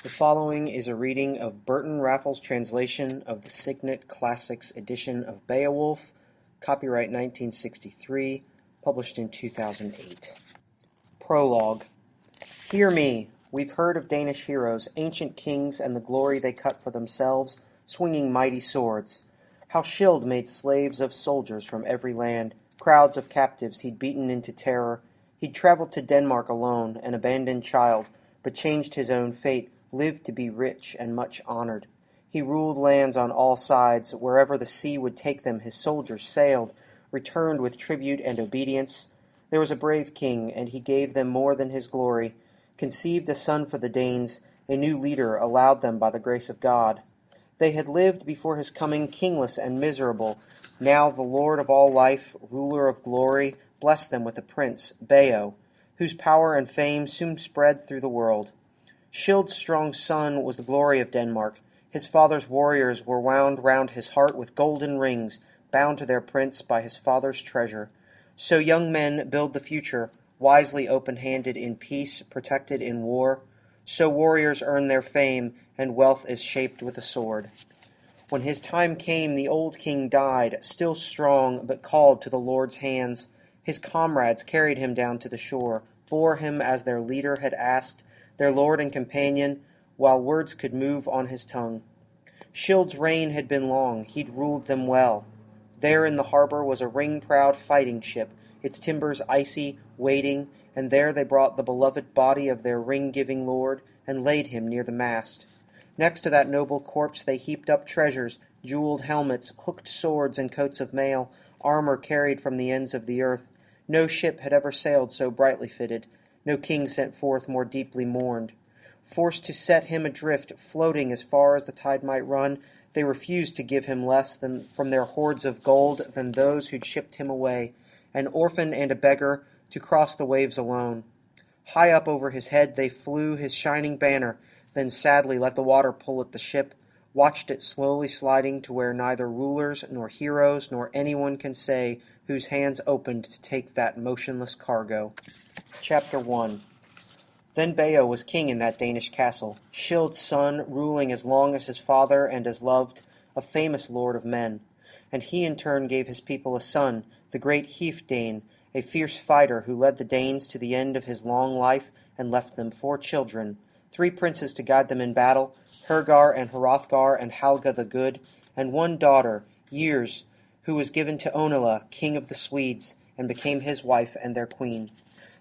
The following is a reading of Burton Raffel's translation of the Signet Classics edition of Beowulf, copyright 1963, published in 2008. Prologue. Hear me! We've heard of Danish heroes, ancient kings, and the glory they cut for themselves, swinging mighty swords. How Scyld made slaves of soldiers from every land, crowds of captives he'd beaten into terror. He'd traveled to Denmark alone, an abandoned child, but changed his own fate, lived to be rich and much honored. He ruled lands on all sides. Wherever the sea would take them, his soldiers sailed, returned with tribute and obedience. There was a brave king, and he gave them more than his glory, conceived a son for the Danes, a new leader allowed them by the grace of God. They had lived before his coming kingless and miserable. Now the Lord of all life, ruler of glory, blessed them with a prince, Beowulf, whose power and fame soon spread through the world. Scyld's strong son was the glory of Denmark. His father's warriors were wound round his heart with golden rings, bound to their prince by his father's treasure. So young men build the future, wisely open-handed in peace, protected in war. So warriors earn their fame, and wealth is shaped with a sword. When his time came, the old king died, still strong, but called to the Lord's hands. His comrades carried him down to the shore, bore him as their leader had asked, their lord and companion, while words could move on his tongue. Scyld's reign had been long, he'd ruled them well. There in the harbor was a ring-proud fighting ship, its timbers icy, waiting, and there they brought the beloved body of their ring-giving lord, and laid him near the mast. Next to that noble corpse they heaped up treasures, jeweled helmets, hooked swords and coats of mail, armor carried from the ends of the earth. No ship had ever sailed so brightly fitted, no king sent forth more deeply mourned. Forced to set him adrift, floating as far as the tide might run, they refused to give him less than from their hoards of gold than those who'd shipped him away, an orphan and a beggar, to cross the waves alone. High up over his head they flew his shining banner, then sadly let the water pull at the ship, watched it slowly sliding to where neither rulers nor heroes nor anyone can say whose hands opened to take that motionless cargo. Chapter 1. Then Beowulf was king in that Danish castle, Scyld's son, ruling as long as his father and as loved, a famous lord of men. And he in turn gave his people a son, the great Healfdene, a fierce fighter who led the Danes to the end of his long life and left them 4 children, 3 princes to guide them in battle, Hergar and Hrothgar and Halga the Good, and 1 daughter, Years, who was given to Onela, king of the Swedes, and became his wife and their queen.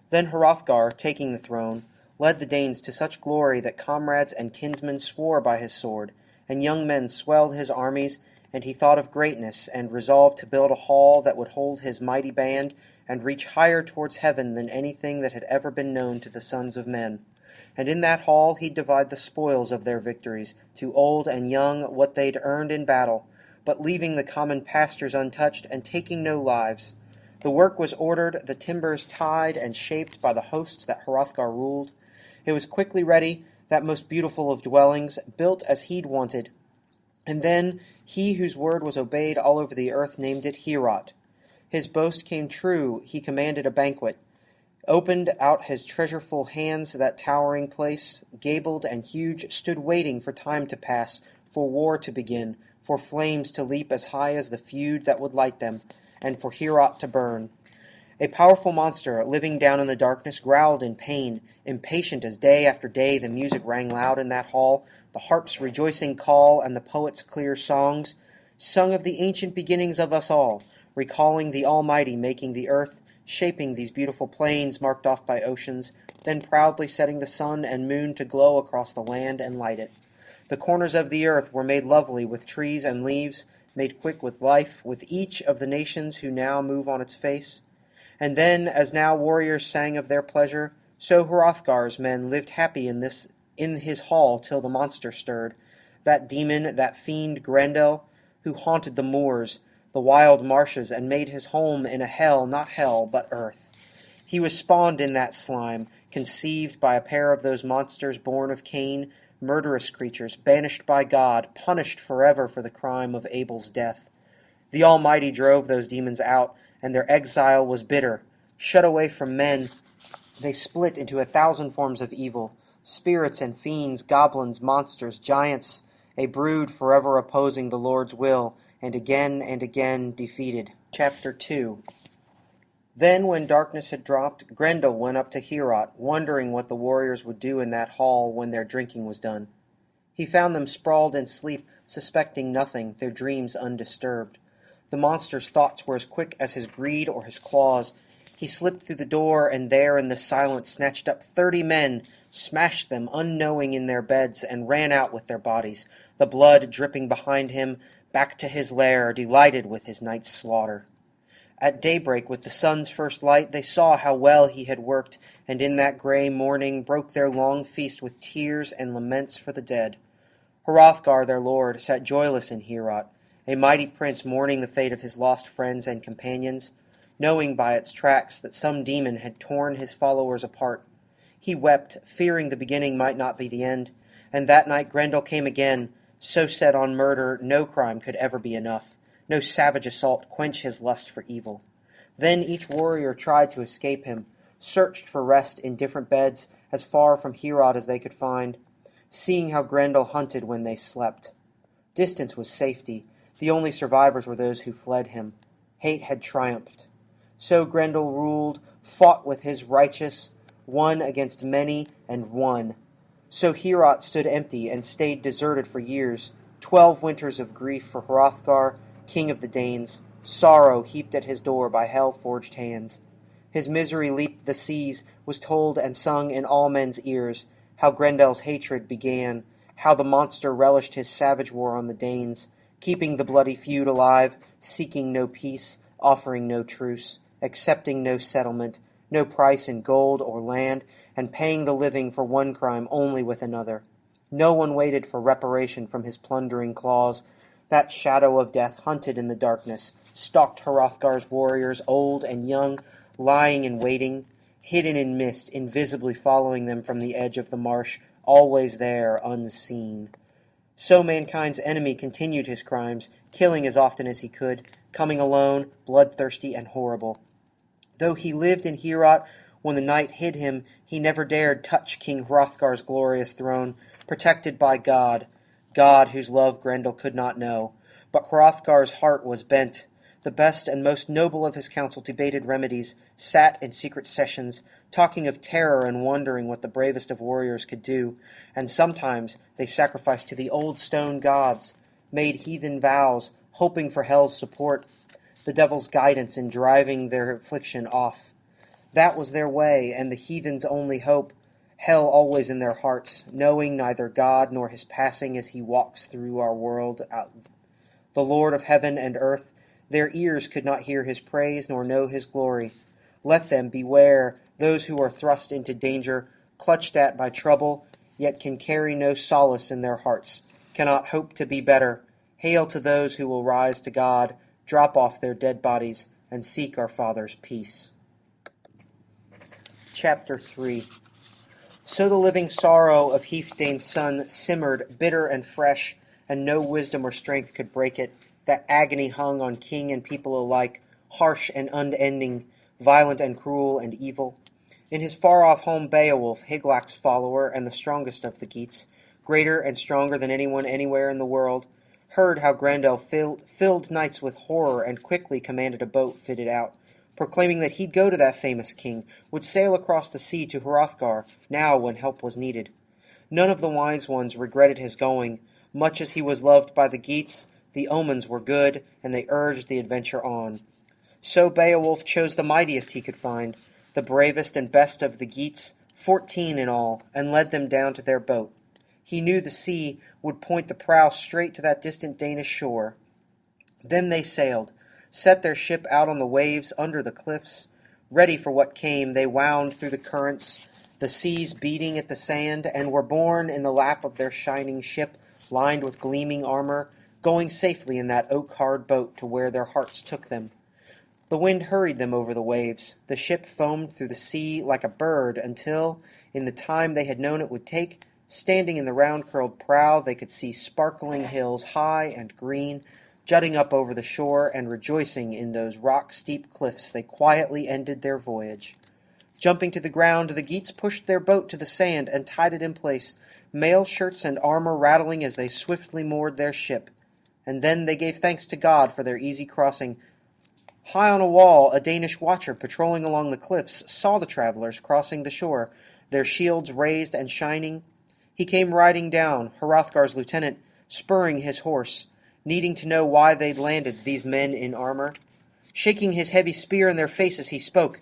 Then Hrothgar, taking the throne, led the Danes to such glory that comrades and kinsmen swore by his sword, and young men swelled his armies, and he thought of greatness, and resolved to build a hall that would hold his mighty band, and reach higher towards heaven than anything that had ever been known to the sons of men. And in that hall he'd divide the spoils of their victories, to old and young what they'd earned in battle, but leaving the common pastures untouched, and taking no lives. The work was ordered, the timbers tied and shaped by the hosts that Hrothgar ruled. It was quickly ready, that most beautiful of dwellings, built as he'd wanted. And then he whose word was obeyed all over the earth named it Heorot. His boast came true, he commanded a banquet, opened out his treasureful hands that towering place, gabled and huge, stood waiting for time to pass, for war to begin, for flames to leap as high as the feud that would light them, and for Heorot to burn. A powerful monster, living down in the darkness, growled in pain, impatient as day after day the music rang loud in that hall, the harp's rejoicing call and the poet's clear songs, sung of the ancient beginnings of us all, recalling the Almighty making the earth, shaping these beautiful plains marked off by oceans, then proudly setting the sun and moon to glow across the land and light it. The corners of the earth were made lovely with trees and leaves, made quick with life, with each of the nations who now move on its face. And then, as now warriors sang of their pleasure, so Hrothgar's men lived happy in his hall till the monster stirred, that demon, that fiend Grendel, who haunted the moors, the wild marshes, and made his home in a hell, not hell, but earth. He was spawned in that slime, conceived by a pair of those monsters born of Cain, murderous creatures, banished by God, punished forever for the crime of Abel's death. The Almighty drove those demons out, and their exile was bitter. Shut away from men, they split into 1,000 forms of evil, spirits and fiends, goblins, monsters, giants, a brood forever opposing the Lord's will, and again defeated. Chapter 2. Then, when darkness had dropped, Grendel went up to Heorot, wondering what the warriors would do in that hall when their drinking was done. He found them sprawled in sleep, suspecting nothing, their dreams undisturbed. The monster's thoughts were as quick as his greed or his claws. He slipped through the door, and there in the silence snatched up 30 men, smashed them unknowing in their beds, and ran out with their bodies, the blood dripping behind him, back to his lair, delighted with his night's slaughter. At daybreak, with the sun's first light, they saw how well he had worked, and in that grey morning broke their long feast with tears and laments for the dead. Hrothgar, their lord, sat joyless in Heorot, a mighty prince mourning the fate of his lost friends and companions, knowing by its tracks that some demon had torn his followers apart. He wept, fearing the beginning might not be the end, and that night Grendel came again, so set on murder no crime could ever be enough, no savage assault quench his lust for evil. Then each warrior tried to escape him, searched for rest in different beds as far from Heorot as they could find, seeing how Grendel hunted when they slept. Distance was safety. The only survivors were those who fled him. Hate had triumphed. So Grendel ruled, fought with his righteous, one against many, and won. So Heorot stood empty and stayed deserted for years, 12 winters of grief for Hrothgar, king of the Danes, sorrow heaped at his door by hell-forged hands. His misery leaped the seas, was told and sung in all men's ears, how Grendel's hatred began, how the monster relished his savage war on the Danes, keeping the bloody feud alive, seeking no peace, offering no truce, accepting no settlement, no price in gold or land, and paying the living for one crime only with another. No one waited for reparation from his plundering claws. That shadow of death hunted in the darkness, stalked Hrothgar's warriors, old and young, lying in waiting, hidden in mist, invisibly following them from the edge of the marsh, always there, unseen. So mankind's enemy continued his crimes, killing as often as he could, coming alone, bloodthirsty and horrible. Though he lived in Heorot, when the night hid him, he never dared touch King Hrothgar's glorious throne, protected by God, God whose love Grendel could not know. But Hrothgar's heart was bent. The best and most noble of his council debated remedies, sat in secret sessions, talking of terror and wondering what the bravest of warriors could do, and sometimes they sacrificed to the old stone gods, made heathen vows, hoping for hell's support, the devil's guidance in driving their affliction off. That was their way, and the heathen's only hope, hell always in their hearts, knowing neither God nor his passing as he walks through our world, the Lord of heaven and earth. Their ears could not hear his praise nor know his glory. Let them beware those who are thrust into danger, clutched at by trouble, yet can carry no solace in their hearts, cannot hope to be better. Hail to those who will rise to God, drop off their dead bodies, and seek our Father's peace. Chapter 3. So the living sorrow of Healfdene's son simmered, bitter and fresh, and no wisdom or strength could break it. That agony hung on king and people alike, harsh and unending, violent and cruel and evil. In his far-off home Beowulf, Hygelac's follower and the strongest of the Geats, greater and stronger than anyone anywhere in the world, heard how Grendel filled nights with horror and quickly commanded a boat fitted out, proclaiming that he'd go to that famous king, would sail across the sea to Hrothgar, now when help was needed. None of the wise ones regretted his going. Much as he was loved by the Geats, the omens were good, and they urged the adventure on. So Beowulf chose the mightiest he could find, the bravest and best of the Geats, 14 in all, and led them down to their boat. He knew the sea would point the prow straight to that distant Danish shore. Then they sailed, set their ship out on the waves under the cliffs. Ready for what came, they wound through the currents, the seas beating at the sand, and were borne in the lap of their shining ship, lined with gleaming armor, going safely in that oak-hard boat to where their hearts took them. The wind hurried them over the waves. The ship foamed through the sea like a bird until, in the time they had known it would take, standing in the round-curled prow, they could see sparkling hills high and green, jutting up over the shore, and rejoicing in those rock-steep cliffs they quietly ended their voyage. Jumping to the ground, the Geats pushed their boat to the sand and tied it in place, mail shirts and armor rattling as they swiftly moored their ship. And then they gave thanks to God for their easy crossing. High on a wall, a Danish watcher patrolling along the cliffs saw the travelers crossing the shore, their shields raised and shining. He came riding down, Hrothgar's lieutenant, spurring his horse, needing to know why they'd landed, these men in armor. Shaking his heavy spear in their faces, he spoke.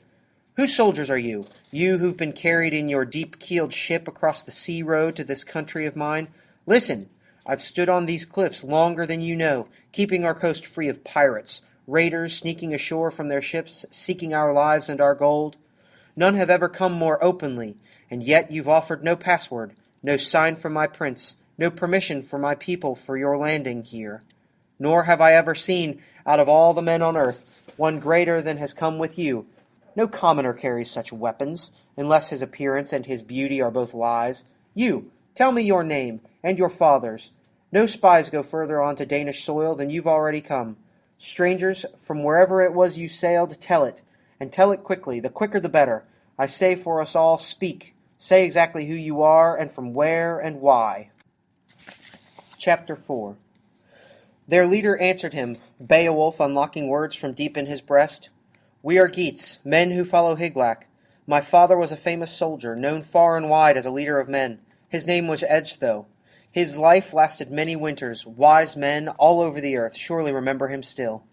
"Whose soldiers are you? You who've been carried in your deep-keeled ship across the sea road to this country of mine? Listen! I've stood on these cliffs longer than you know, keeping our coast free of pirates, raiders sneaking ashore from their ships, seeking our lives and our gold. None have ever come more openly, and yet you've offered no password, no sign from my prince, no permission for my people for your landing here. Nor have I ever seen, out of all the men on earth, one greater than has come with you. No commoner carries such weapons, unless his appearance and his beauty are both lies. You, tell me your name, and your father's. No spies go further on to Danish soil than you've already come. Strangers, from wherever it was you sailed, tell it, and tell it quickly, the quicker the better. I say for us all, speak. Say exactly who you are, and from where, and why." Chapter 4. Their leader answered him, Beowulf unlocking words from deep in his breast. "We are Geats, men who follow Hygelac. My father was a famous soldier, known far and wide as a leader of men. His name was Ecgtheow. His life lasted many winters. Wise men all over the earth surely remember him still.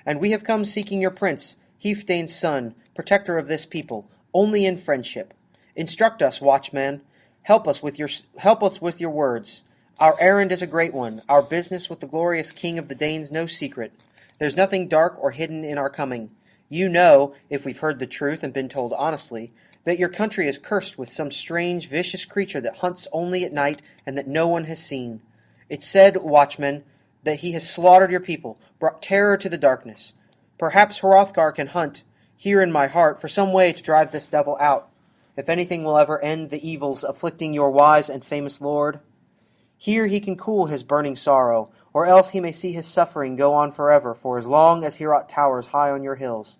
And we have come seeking your prince, Healfdene's son, protector of this people, only in friendship. Instruct us, watchman. Help us with your words. Our errand is a great one, our business with the glorious king of the Danes no secret. There's nothing dark or hidden in our coming. You know, if we've heard the truth and been told honestly, that your country is cursed with some strange, vicious creature that hunts only at night and that no one has seen. It's said, watchman, that he has slaughtered your people, brought terror to the darkness. Perhaps Hrothgar can hunt, here in my heart, for some way to drive this devil out, if anything will ever end the evils afflicting your wise and famous lord. Here he can cool his burning sorrow, or else he may see his suffering go on forever, for as long as Heorot towers high on your hills."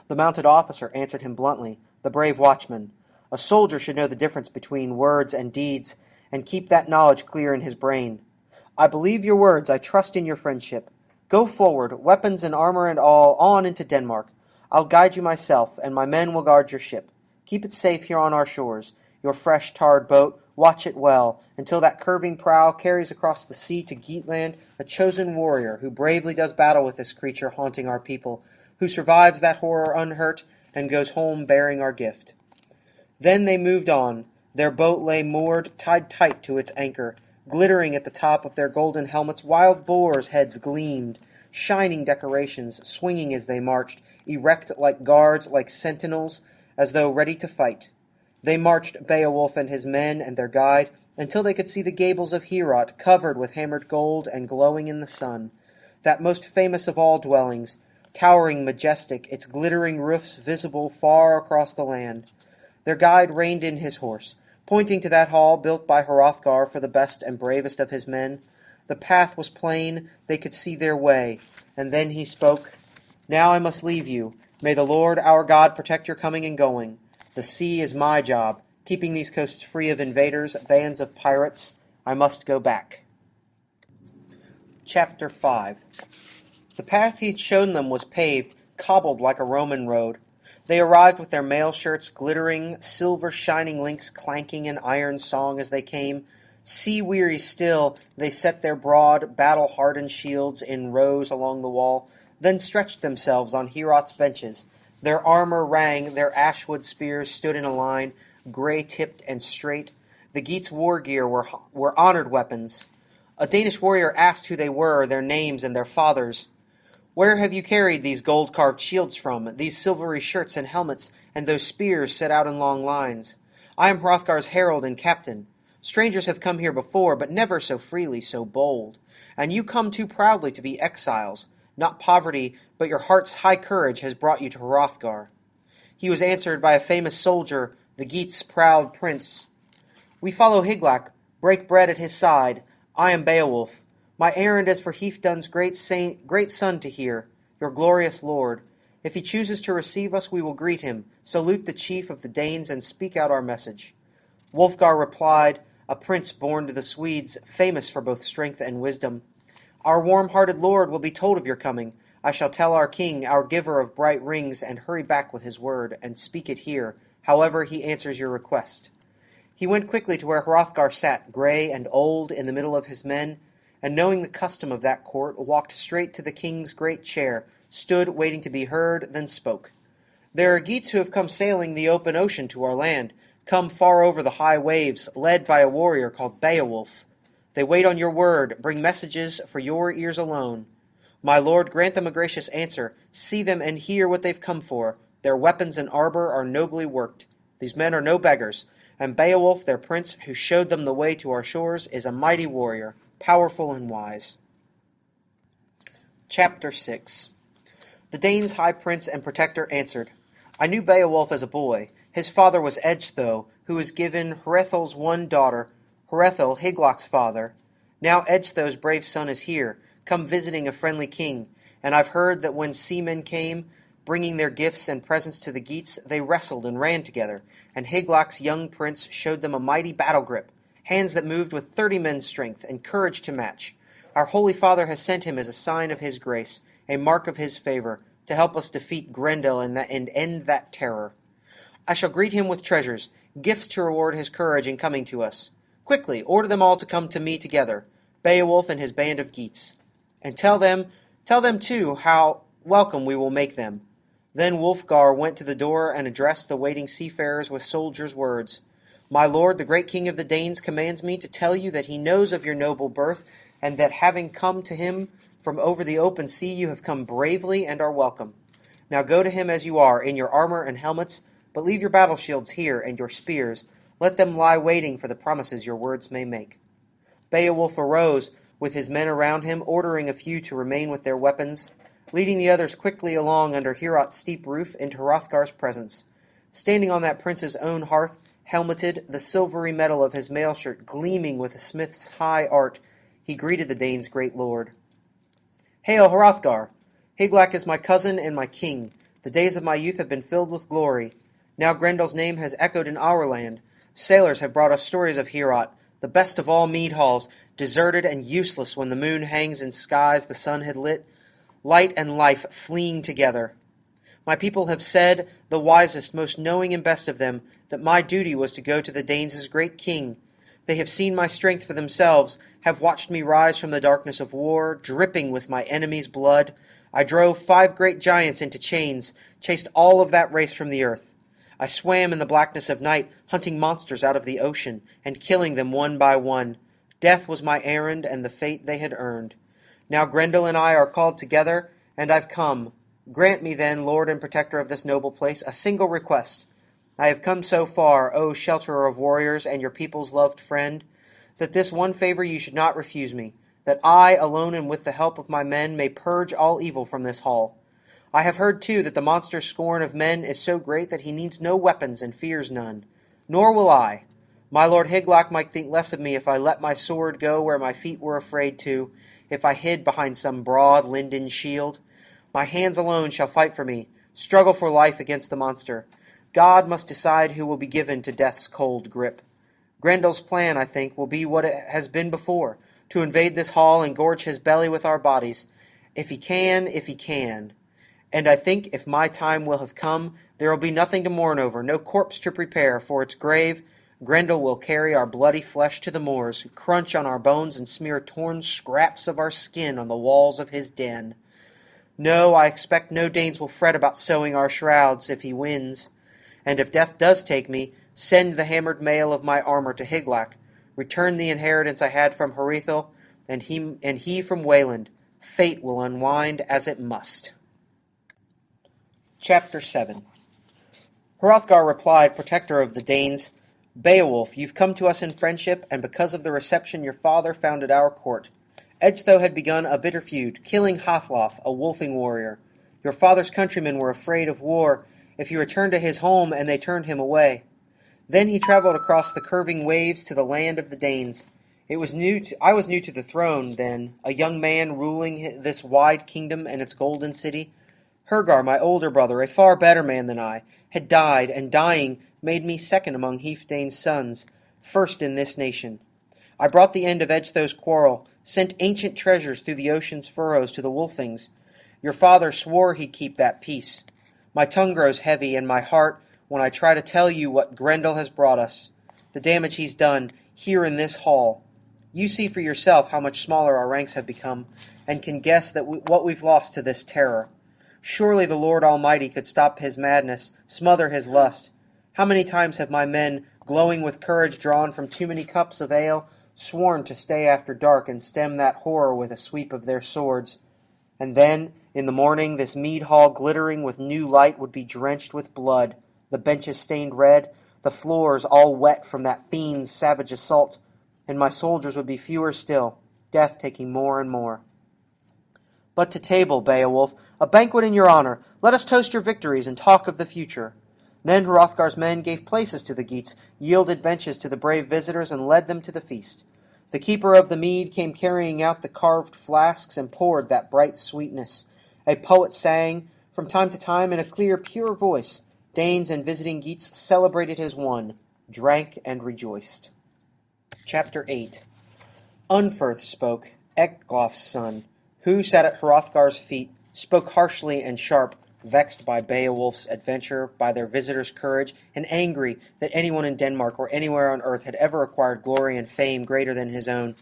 The mounted officer answered him bluntly, the brave watchman. A soldier should know the difference between words and deeds, and keep that knowledge clear in his brain. "I believe your words, I trust in your friendship. Go forward, weapons and armor and all, on into Denmark. I'll guide you myself, and my men will guard your ship. Keep it safe here on our shores, your fresh tarred boat. Watch it well, until that curving prow carries across the sea to Geatland a chosen warrior who bravely does battle with this creature haunting our people, who survives that horror unhurt and goes home bearing our gift." Then they moved on. Their boat lay moored, tied tight to its anchor. Glittering at the top of their golden helmets, wild boars' heads gleamed, shining decorations, swinging as they marched, erect like guards, like sentinels, as though ready to fight. They marched, Beowulf and his men and their guide, until they could see the gables of Heorot covered with hammered gold and glowing in the sun, that most famous of all dwellings, towering majestic, its glittering roofs visible far across the land. Their guide reined in his horse, pointing to that hall built by Hrothgar for the best and bravest of his men. The path was plain, they could see their way, and then he spoke. "Now I must leave you. May the Lord our God protect your coming and going. The sea is my job, keeping these coasts free of invaders, bands of pirates. I must go back." Chapter 5. The path he'd shown them was paved, cobbled like a Roman road. They arrived with their mail shirts glittering, silver shining links clanking in iron song as they came. Sea-weary still, they set their broad, battle-hardened shields in rows along the wall, then stretched themselves on Heorot's benches. Their armor rang, their ashwood spears stood in a line, grey-tipped and straight. The Geats' war gear were honored weapons. A Danish warrior asked who they were, their names and their fathers. "Where have you carried these gold-carved shields from, these silvery shirts and helmets, and those spears set out in long lines?" "I am Hrothgar's herald and captain. Strangers have come here before, but never so freely, so bold. And you come too proudly to be exiles. Not poverty, but your heart's high courage has brought you to Hrothgar." He was answered by a famous soldier, the Geats' proud prince. "We follow Hygelac, break bread at his side. I am Beowulf. My errand is for Healfdene's great son to hear, your glorious lord. If he chooses to receive us, we will greet him, salute the chief of the Danes, and speak out our message." Wulfgar replied, a prince born to the Swedes, famous for both strength and wisdom, "Our warm-hearted lord will be told of your coming. I shall tell our king, our giver of bright rings, and hurry back with his word, and speak it here, however he answers your request." He went quickly to where Hrothgar sat, grey and old, in the middle of his men, and knowing the custom of that court, walked straight to the king's great chair, stood waiting to be heard, then spoke. "There are Geats who have come sailing the open ocean to our land, come far over the high waves, led by a warrior called Beowulf. They wait on your word, bring messages for your ears alone. My lord, grant them a gracious answer. See them and hear what they've come for. Their weapons and armor are nobly worked. These men are no beggars, and Beowulf, their prince, who showed them the way to our shores, is a mighty warrior, powerful and wise." Chapter 6. The Danes' high prince and protector answered, "I knew Beowulf as a boy. His father was Edgtho, who was given Hrethel's one daughter, Hrethel, Higlac's father. Now Edgtho's brave son is here, come visiting a friendly king, and I've heard that when seamen came, bringing their gifts and presents to the Geats, they wrestled and ran together, and Higlac's young prince showed them a mighty battle grip, hands that moved with 30 men's strength, and courage to match. Our holy father has sent him as a sign of his grace, a mark of his favor, to help us defeat Grendel and end that terror. I shall greet him with treasures, gifts to reward his courage in coming to us. Quickly, order them all to come to me together, Beowulf and his band of Geats. And tell them too, how welcome we will make them." Then Wulfgar went to the door and addressed the waiting seafarers with soldiers' words. "My lord, the great king of the Danes, commands me to tell you that he knows of your noble birth, and that having come to him from over the open sea, you have come bravely and are welcome. Now go to him as you are, in your armor and helmets, but leave your battle shields here and your spears. Let them lie waiting for the promises your words may make." Beowulf arose, with his men around him, ordering a few to remain with their weapons, leading the others quickly along under Heorot's steep roof into Hrothgar's presence. Standing on that prince's own hearth, helmeted, the silvery metal of his mail-shirt gleaming with a smith's high art, he greeted the Danes' great lord. "Hail, Hrothgar! Hygelac is my cousin and my king. The days of my youth have been filled with glory. Now Grendel's name has echoed in our land. Sailors have brought us stories of Heorot, the best of all mead halls, deserted and useless when the moon hangs in skies the sun had lit, light and life fleeing together. My people have said, the wisest, most knowing and best of them, that my duty was to go to the Danes' great king. They have seen my strength for themselves, have watched me rise from the darkness of war, dripping with my enemy's blood. I drove 5 great giants into chains, chased all of that race from the earth. I swam in the blackness of night, hunting monsters out of the ocean, and killing them one by one. Death was my errand and the fate they had earned. Now Grendel and I are called together, and I've come. Grant me then, Lord and Protector of this noble place, a single request. I have come so far, O shelterer of warriors and your people's loved friend, that this one favor you should not refuse me, that I, alone and with the help of my men, may purge all evil from this hall. I have heard, too, that the monster's scorn of men is so great that he needs no weapons and fears none. Nor will I. My lord Hygelac might think less of me if I let my sword go where my feet were afraid to, if I hid behind some broad linden shield. My hands alone shall fight for me, struggle for life against the monster. God must decide who will be given to death's cold grip. Grendel's plan, I think, will be what it has been before, to invade this hall and gorge his belly with our bodies. If he can. And I think if my time will have come, there will be nothing to mourn over, no corpse to prepare for its grave. Grendel will carry our bloody flesh to the moors, crunch on our bones, and smear torn scraps of our skin on the walls of his den. No, I expect no Danes will fret about sewing our shrouds if he wins. And if death does take me, send the hammered mail of my armor to Hygelac. Return the inheritance I had from Hrethel, and he from Wayland. Fate will unwind as it must." Chapter 7. Hrothgar replied, protector of the Danes, "Beowulf, you've come to us in friendship, and because of the reception your father found at our court. Edgtho had begun a bitter feud, killing Hathlof, a wolfing warrior. Your father's countrymen were afraid of war if he returned to his home, and they turned him away. Then he traveled across the curving waves to the land of the Danes. I was new to the throne then, a young man ruling this wide kingdom and its golden city. Hergar, my older brother, a far better man than I, had died, and dying made me second among Healfdene's sons, first in this nation. I brought the end of Edthow's quarrel, sent ancient treasures through the ocean's furrows to the Wolfings. Your father swore he'd keep that peace. My tongue grows heavy, and my heart, when I try to tell you what Grendel has brought us, the damage he's done, here in this hall. You see for yourself how much smaller our ranks have become, and can guess that what we've lost to this terror. Surely the Lord Almighty could stop his madness, smother his lust. How many times have my men, glowing with courage drawn from too many cups of ale, sworn to stay after dark and stem that horror with a sweep of their swords. And then, in the morning, this mead hall glittering with new light would be drenched with blood, the benches stained red, the floors all wet from that fiend's savage assault, and my soldiers would be fewer still, death taking more and more. But to table, Beowulf, a banquet in your honor. Let us toast your victories and talk of the future. Then Hrothgar's men gave places to the Geats, yielded benches to the brave visitors, and led them to the feast. The keeper of the mead came carrying out the carved flasks and poured that bright sweetness. A poet sang, from time to time, in a clear, pure voice. Danes and visiting Geats celebrated his won, drank and rejoiced. Chapter 8. Unferth spoke, Ecglaf's son, who sat at Hrothgar's feet, spoke harshly and sharp, vexed by Beowulf's adventure, by their visitors' courage, and angry that anyone in Denmark or anywhere on earth had ever acquired glory and fame greater than his own.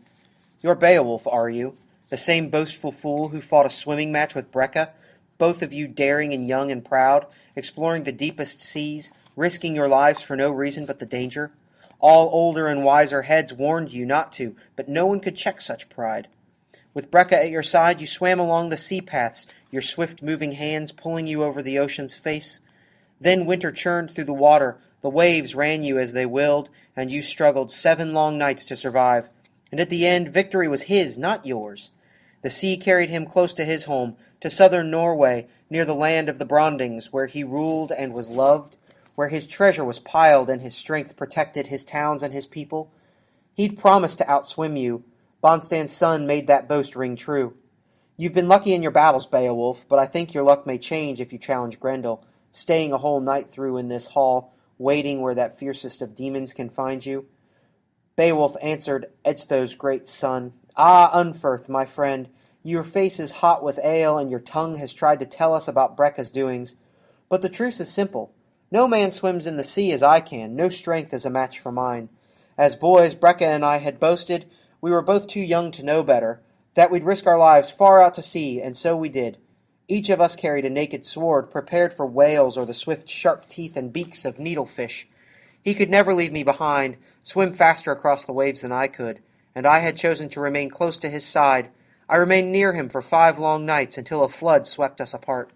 You're Beowulf, are you? The same boastful fool who fought a swimming match with Breca, both of you daring and young and proud, exploring the deepest seas, risking your lives for no reason but the danger? All older and wiser heads warned you not to, but no one could check such pride. With Breca at your side, you swam along the sea paths, your swift-moving hands pulling you over the ocean's face. Then winter churned through the water, the waves ran you as they willed, and you struggled 7 long nights to survive. And at the end, victory was his, not yours. The sea carried him close to his home, to southern Norway, near the land of the Brondings, where he ruled and was loved, where his treasure was piled and his strength protected his towns and his people. He'd promised to outswim you. Bonstan's son made that boast ring true. You've been lucky in your battles, Beowulf, but I think your luck may change if you challenge Grendel, staying a whole night through in this hall, waiting where that fiercest of demons can find you. Beowulf answered Edthow's great son, Ah, Unferth, my friend, your face is hot with ale, and your tongue has tried to tell us about Breca's doings. But the truth is simple. No man swims in the sea as I can, no strength is a match for mine. As boys, Breca and I had boasted, we were both too young to know better, that we'd risk our lives far out to sea, and so we did. Each of us carried a naked sword, prepared for whales or the swift sharp teeth and beaks of needlefish. He could never leave me behind, swim faster across the waves than I could, and I had chosen to remain close to his side. I remained near him for 5 long nights, until a flood swept us apart.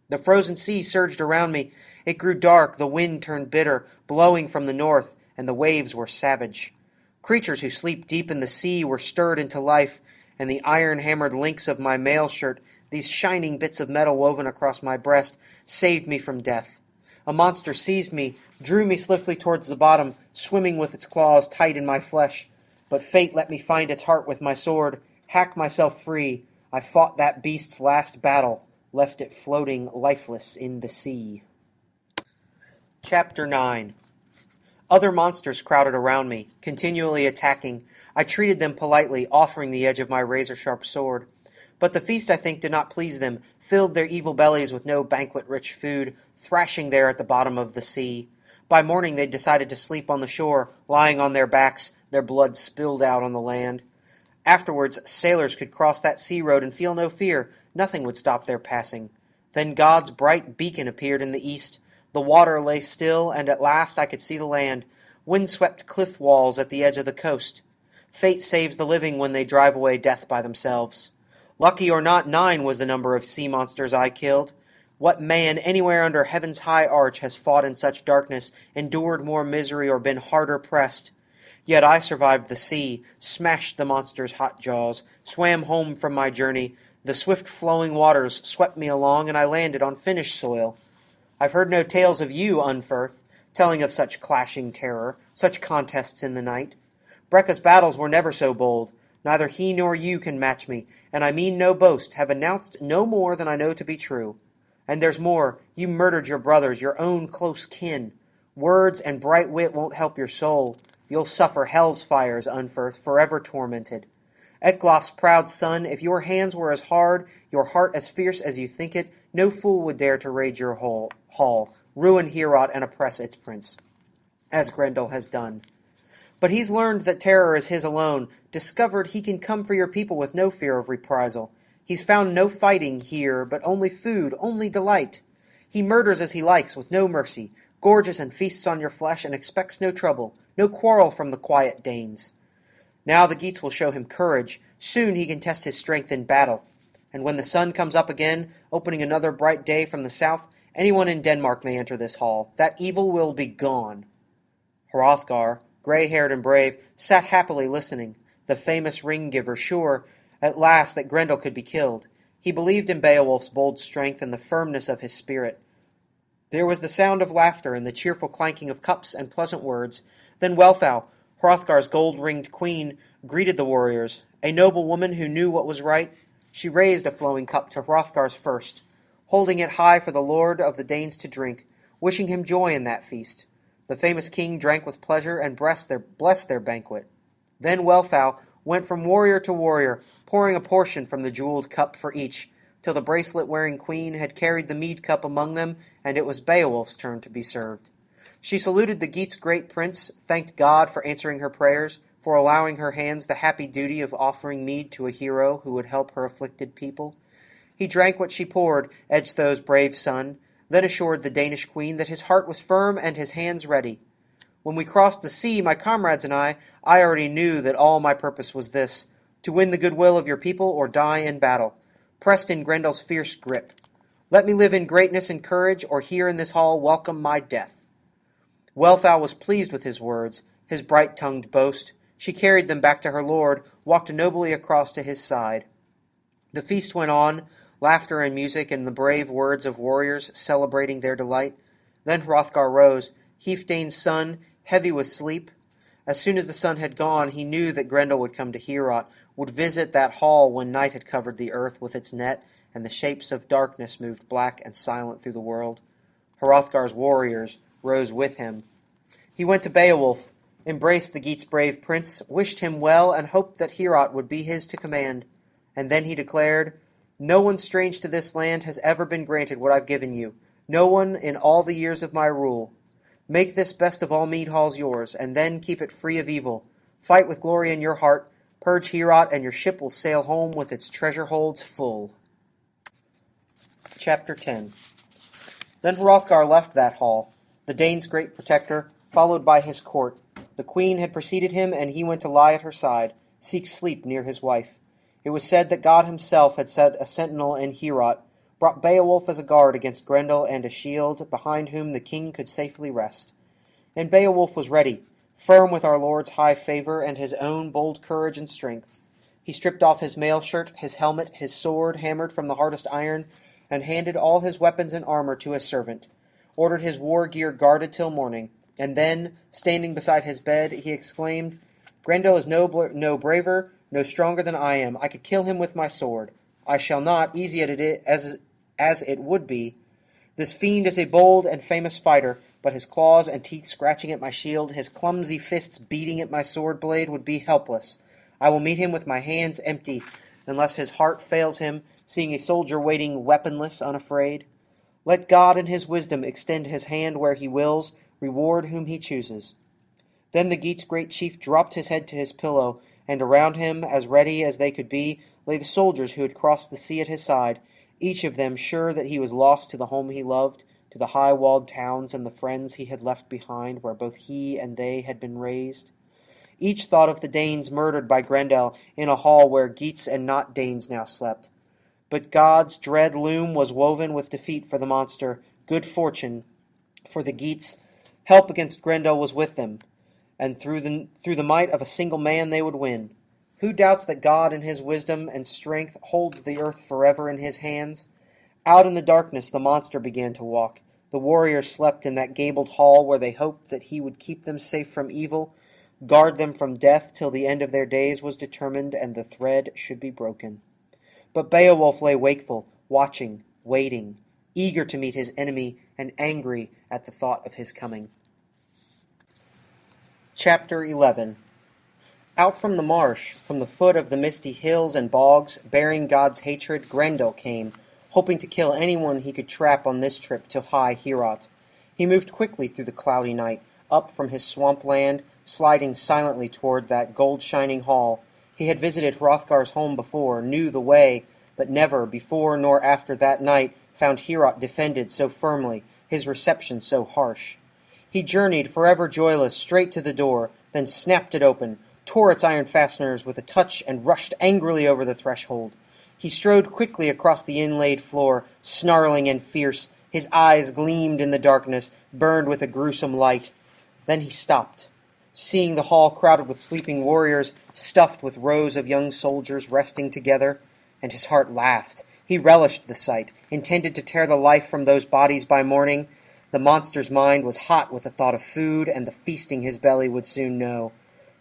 The frozen sea surged around me. It grew dark, the wind turned bitter, blowing from the north, and the waves were savage. Creatures who sleep deep in the sea were stirred into life, and the iron-hammered links of my mail shirt, these shining bits of metal woven across my breast, saved me from death. A monster seized me, drew me swiftly towards the bottom, swimming with its claws tight in my flesh. But fate let me find its heart with my sword, hack myself free. I fought that beast's last battle, left it floating lifeless in the sea. Chapter 9. Other monsters crowded around me, continually attacking. I treated them politely, offering the edge of my razor-sharp sword. But the feast, I think, did not please them, filled their evil bellies with no banquet-rich food, thrashing there at the bottom of the sea. By morning they decided to sleep on the shore, lying on their backs, their blood spilled out on the land. Afterwards, sailors could cross that sea road and feel no fear. Nothing would stop their passing. Then God's bright beacon appeared in the east. The water lay still, and at last I could see the land, wind-swept cliff walls at the edge of the coast. Fate saves the living when they drive away death by themselves. Lucky or not, 9 was the number of sea monsters I killed. What man anywhere under heaven's high arch has fought in such darkness, endured more misery, or been harder pressed? Yet I survived the sea, smashed the monster's hot jaws, swam home from my journey. The swift flowing waters swept me along, and I landed on Finnish soil. I've heard no tales of you, Unferth, telling of such clashing terror, such contests in the night. Breca's battles were never so bold. Neither he nor you can match me, and I mean no boast, have announced no more than I know to be true. And there's more. You murdered your brothers, your own close kin. Words and bright wit won't help your soul. You'll suffer hell's fires, Unferth, forever tormented. Ecglaf's proud son, if your hands were as hard, your heart as fierce as you think it, no fool would dare to raid your hall, ruin Heorot and oppress its prince, as Grendel has done. But he's learned that terror is his alone, discovered he can come for your people with no fear of reprisal. He's found no fighting here, but only food, only delight. He murders as he likes, with no mercy, gorges and feasts on your flesh, and expects no trouble, no quarrel from the quiet Danes. Now the Geats will show him courage. Soon he can test his strength in battle. And when the sun comes up again, opening another bright day from the south, anyone in Denmark may enter this hall. That evil will be gone. Hrothgar, grey-haired and brave, sat happily listening, the famous ring-giver sure, at last, that Grendel could be killed. He believed in Beowulf's bold strength and the firmness of his spirit. There was the sound of laughter and the cheerful clanking of cups and pleasant words. Then Wealhtheow, Hrothgar's gold-ringed queen, greeted the warriors, a noble woman who knew what was right. She raised a flowing cup to Hrothgar's first, holding it high for the lord of the Danes to drink, wishing him joy in that feast. The famous king drank with pleasure and blessed their banquet. Then Wealhtheow went from warrior to warrior, pouring a portion from the jeweled cup for each, till the bracelet-wearing queen had carried the mead cup among them, and it was Beowulf's turn to be served. She saluted the Geats' great prince, thanked God for answering her prayers, for allowing her hands the happy duty of offering mead to a hero who would help her afflicted people. He drank what she poured, Edgthow's brave son, then assured the Danish queen that his heart was firm and his hands ready. When we crossed the sea, my comrades and I already knew that all my purpose was this, to win the goodwill of your people or die in battle, pressed in Grendel's fierce grip. Let me live in greatness and courage, or here in this hall welcome my death. Wealhtheow was pleased with his words, his bright-tongued boast. She carried them back to her lord, walked nobly across to his side. The feast went on, laughter and music and the brave words of warriors celebrating their delight. Then Hrothgar rose, Healfdene's son, heavy with sleep. As soon as the sun had gone, he knew that Grendel would come to Heorot, would visit that hall when night had covered the earth with its net, and the shapes of darkness moved black and silent through the world. Hrothgar's warriors rose with him. He went to Beowulf, embraced the Geats' brave prince, wished him well, and hoped that Heorot would be his to command. And then he declared, No one strange to this land has ever been granted what I've given you, no one in all the years of my rule. Make this best of all mead halls yours, and then keep it free of evil. Fight with glory in your heart, purge Heorot, and your ship will sail home with its treasure holds full. Chapter 10. Then Hrothgar left that hall, the Danes' great protector, followed by his court. The queen had preceded him, and he went to lie at her side, seek sleep near his wife. It was said that God himself had set a sentinel in Heorot, brought Beowulf as a guard against Grendel and a shield, behind whom the king could safely rest. And Beowulf was ready, firm with our Lord's high favour and his own bold courage and strength. He stripped off his mail shirt, his helmet, his sword hammered from the hardest iron, and handed all his weapons and armour to his servant, ordered his war gear guarded till morning, and then, standing beside his bed, he exclaimed, Grendel is no braver, no stronger than I am. I could kill him with my sword. I shall not, easy as it would be. This fiend is a bold and famous fighter, but his claws and teeth scratching at my shield, his clumsy fists beating at my sword blade would be helpless. I will meet him with my hands empty, unless his heart fails him, seeing a soldier waiting weaponless, unafraid. Let God in his wisdom extend his hand where he wills, reward whom he chooses. Then the Geats' great chief dropped his head to his pillow, and around him, as ready as they could be, lay the soldiers who had crossed the sea at his side, each of them sure that he was lost to the home he loved, to the high-walled towns and the friends he had left behind, where both he and they had been raised. Each thought of the Danes murdered by Grendel in a hall where Geats and not Danes now slept. But God's dread loom was woven with defeat for the monster, good fortune for the Geats. Help against Grendel was with them, and through the might of a single man they would win. Who doubts that God in his wisdom and strength holds the earth forever in his hands? Out in the darkness the monster began to walk. The warriors slept in that gabled hall where they hoped that he would keep them safe from evil, guard them from death till the end of their days was determined and the thread should be broken. But Beowulf lay wakeful, watching, waiting. eager to meet his enemy and angry at the thought of his coming. Chapter 11. Out from the marsh, from the foot of the misty hills and bogs, bearing God's hatred, Grendel came, hoping to kill anyone he could trap on this trip to high Heorot. He moved quickly through the cloudy night, up from his swamp land, sliding silently toward that gold-shining hall. He had visited Hrothgar's home before, knew the way, but never, before nor after that night, found Heorot defended so firmly, his reception so harsh. He journeyed, forever joyless, straight to the door, then snapped it open, tore its iron fasteners with a touch, and rushed angrily over the threshold. He strode quickly across the inlaid floor, snarling and fierce. His eyes gleamed in the darkness, burned with a gruesome light. Then he stopped, seeing the hall crowded with sleeping warriors, stuffed with rows of young soldiers resting together, and his heart laughed. He relished the sight, intended to tear the life from those bodies by morning. The monster's mind was hot with the thought of food and the feasting his belly would soon know.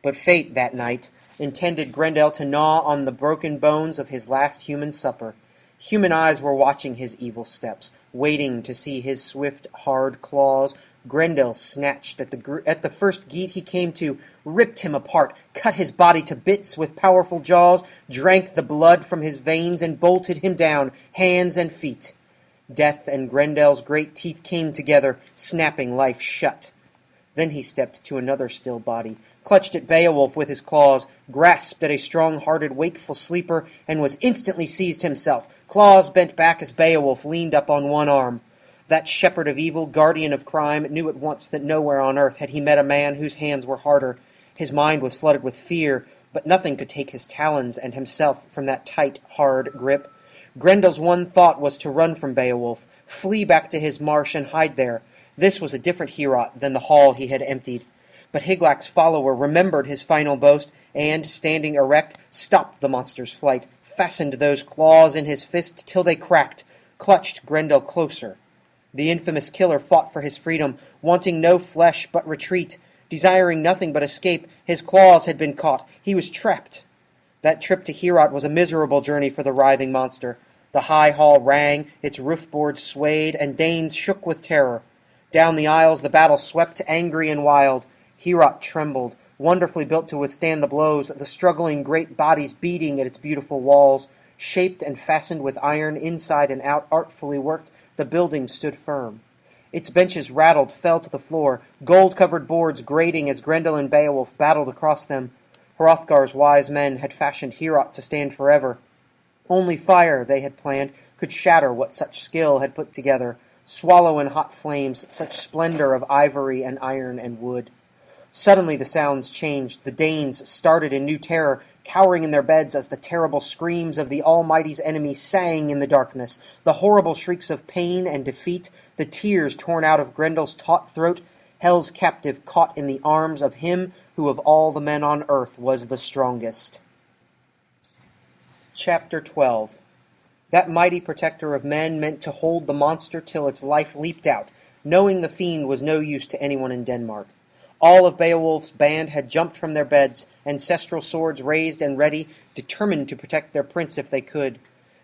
But fate, that night, intended Grendel to gnaw on the broken bones of his last human supper. Human eyes were watching his evil steps, waiting to see his swift, hard claws. Grendel snatched at the first geat he came to, ripped him apart, cut his body to bits with powerful jaws, drank the blood from his veins, and bolted him down, hands and feet. Death and Grendel's great teeth came together, snapping life shut. Then he stepped to another still body, clutched at Beowulf with his claws, grasped at a strong-hearted, wakeful sleeper, and was instantly seized himself. Claws bent back as Beowulf leaned up on one arm. That shepherd of evil, guardian of crime, knew at once that nowhere on earth had he met a man whose hands were harder. His mind was flooded with fear, but nothing could take his talons and himself from that tight, hard grip. Grendel's one thought was to run from Beowulf, flee back to his marsh and hide there. This was a different Heorot than the hall he had emptied. But Hygelac's follower remembered his final boast, and, standing erect, stopped the monster's flight, fastened those claws in his fist till they cracked, clutched Grendel closer. The infamous killer fought for his freedom, wanting no flesh but retreat, desiring nothing but escape. His claws had been caught. He was trapped. That trip to Heorot was a miserable journey for the writhing monster. The high hall rang, its roof boards swayed, and Danes shook with terror. Down the aisles the battle swept, angry and wild. Heorot trembled, wonderfully built to withstand the blows, the struggling great bodies beating at its beautiful walls. Shaped and fastened with iron inside and out, artfully worked, the building stood firm. Its benches rattled, fell to the floor, gold-covered boards grating as Grendel and Beowulf battled across them. Hrothgar's wise men had fashioned Heorot to stand forever. Only fire, they had planned, could shatter what such skill had put together, swallow in hot flames such splendor of ivory and iron and wood. Suddenly the sounds changed. The Danes started in new terror, cowering in their beds as the terrible screams of the Almighty's enemy sang in the darkness, the horrible shrieks of pain and defeat, the tears torn out of Grendel's taut throat, Hell's captive caught in the arms of him who of all the men on earth was the strongest. Chapter 12. That mighty protector of men meant to hold the monster till its life leaped out, knowing the fiend was no use to anyone in Denmark. All of Beowulf's band had jumped from their beds, ancestral swords raised and ready, determined to protect their prince if they could.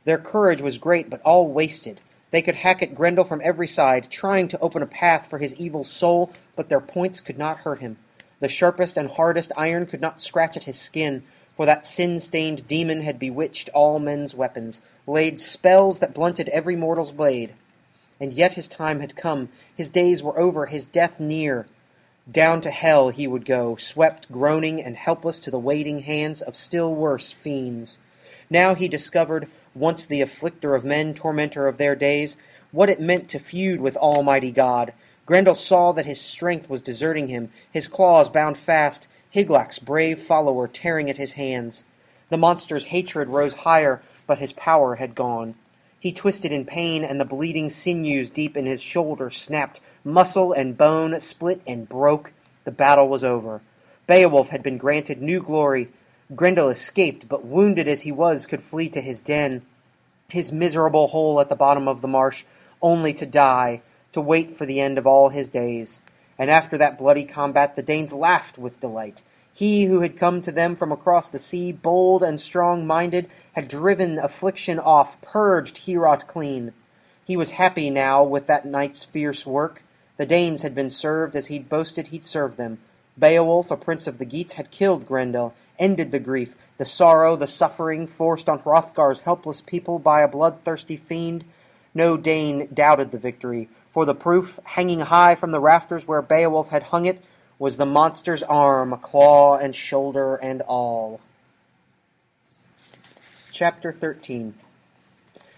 Their courage was great, but all wasted. They could hack at Grendel from every side, trying to open a path for his evil soul, but their points could not hurt him. The sharpest and hardest iron could not scratch at his skin, for that sin-stained demon had bewitched all men's weapons, laid spells that blunted every mortal's blade. And yet his time had come, his days were over, his death near. Down to hell he would go, swept groaning and helpless to the waiting hands of still worse fiends. Now he discovered, once the afflictor of men, tormentor of their days, what it meant to feud with Almighty God. Grendel saw that his strength was deserting him, his claws bound fast, Hygelac's brave follower tearing at his hands. The monster's hatred rose higher, but his power had gone. He twisted in pain, and the bleeding sinews deep in his shoulder snapped. Muscle and bone split and broke. The battle was over. Beowulf had been granted new glory. Grendel escaped, but wounded as he was, could flee to his den, his miserable hole at the bottom of the marsh, only to die, to wait for the end of all his days. And after that bloody combat the Danes laughed with delight. He who had come to them from across the sea, bold and strong-minded, had driven affliction off, purged Heorot clean. He was happy now with that night's fierce work. The Danes had been served as he'd boasted he'd served them. Beowulf, a prince of the Geats, had killed Grendel, ended the grief, the sorrow, the suffering forced on Hrothgar's helpless people by a bloodthirsty fiend. No Dane doubted the victory, for the proof, hanging high from the rafters where Beowulf had hung it, was the monster's arm, claw, and shoulder, and all. Chapter 13.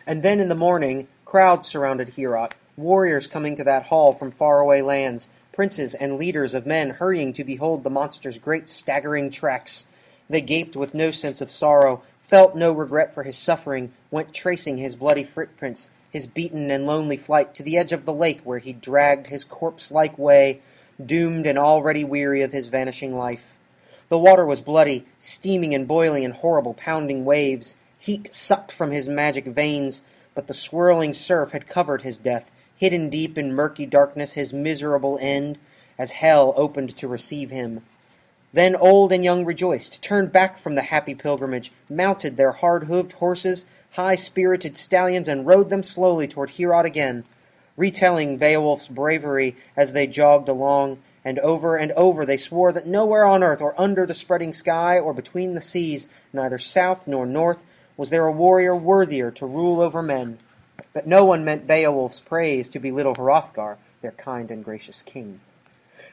And then in the morning, crowds surrounded Heorot, warriors coming to that hall from faraway lands, princes and leaders of men hurrying to behold the monster's great staggering tracks. They gaped with no sense of sorrow, felt no regret for his suffering, went tracing his bloody footprints, his beaten and lonely flight, to the edge of the lake where he dragged his corpse-like way, doomed and already weary of his vanishing life. The water was bloody, steaming and boiling in horrible pounding waves. Heat sucked from his magic veins, but the swirling surf had covered his death, hidden deep in murky darkness his miserable end, as hell opened to receive him. Then old and young rejoiced, turned back from the happy pilgrimage, mounted their hard-hoofed horses, high-spirited stallions, and rode them slowly toward Heorot again, retelling Beowulf's bravery as they jogged along, and over they swore that nowhere on earth, or under the spreading sky, or between the seas, neither south nor north, was there a warrior worthier to rule over men. But no one meant Beowulf's praise to belittle Hrothgar, their kind and gracious king.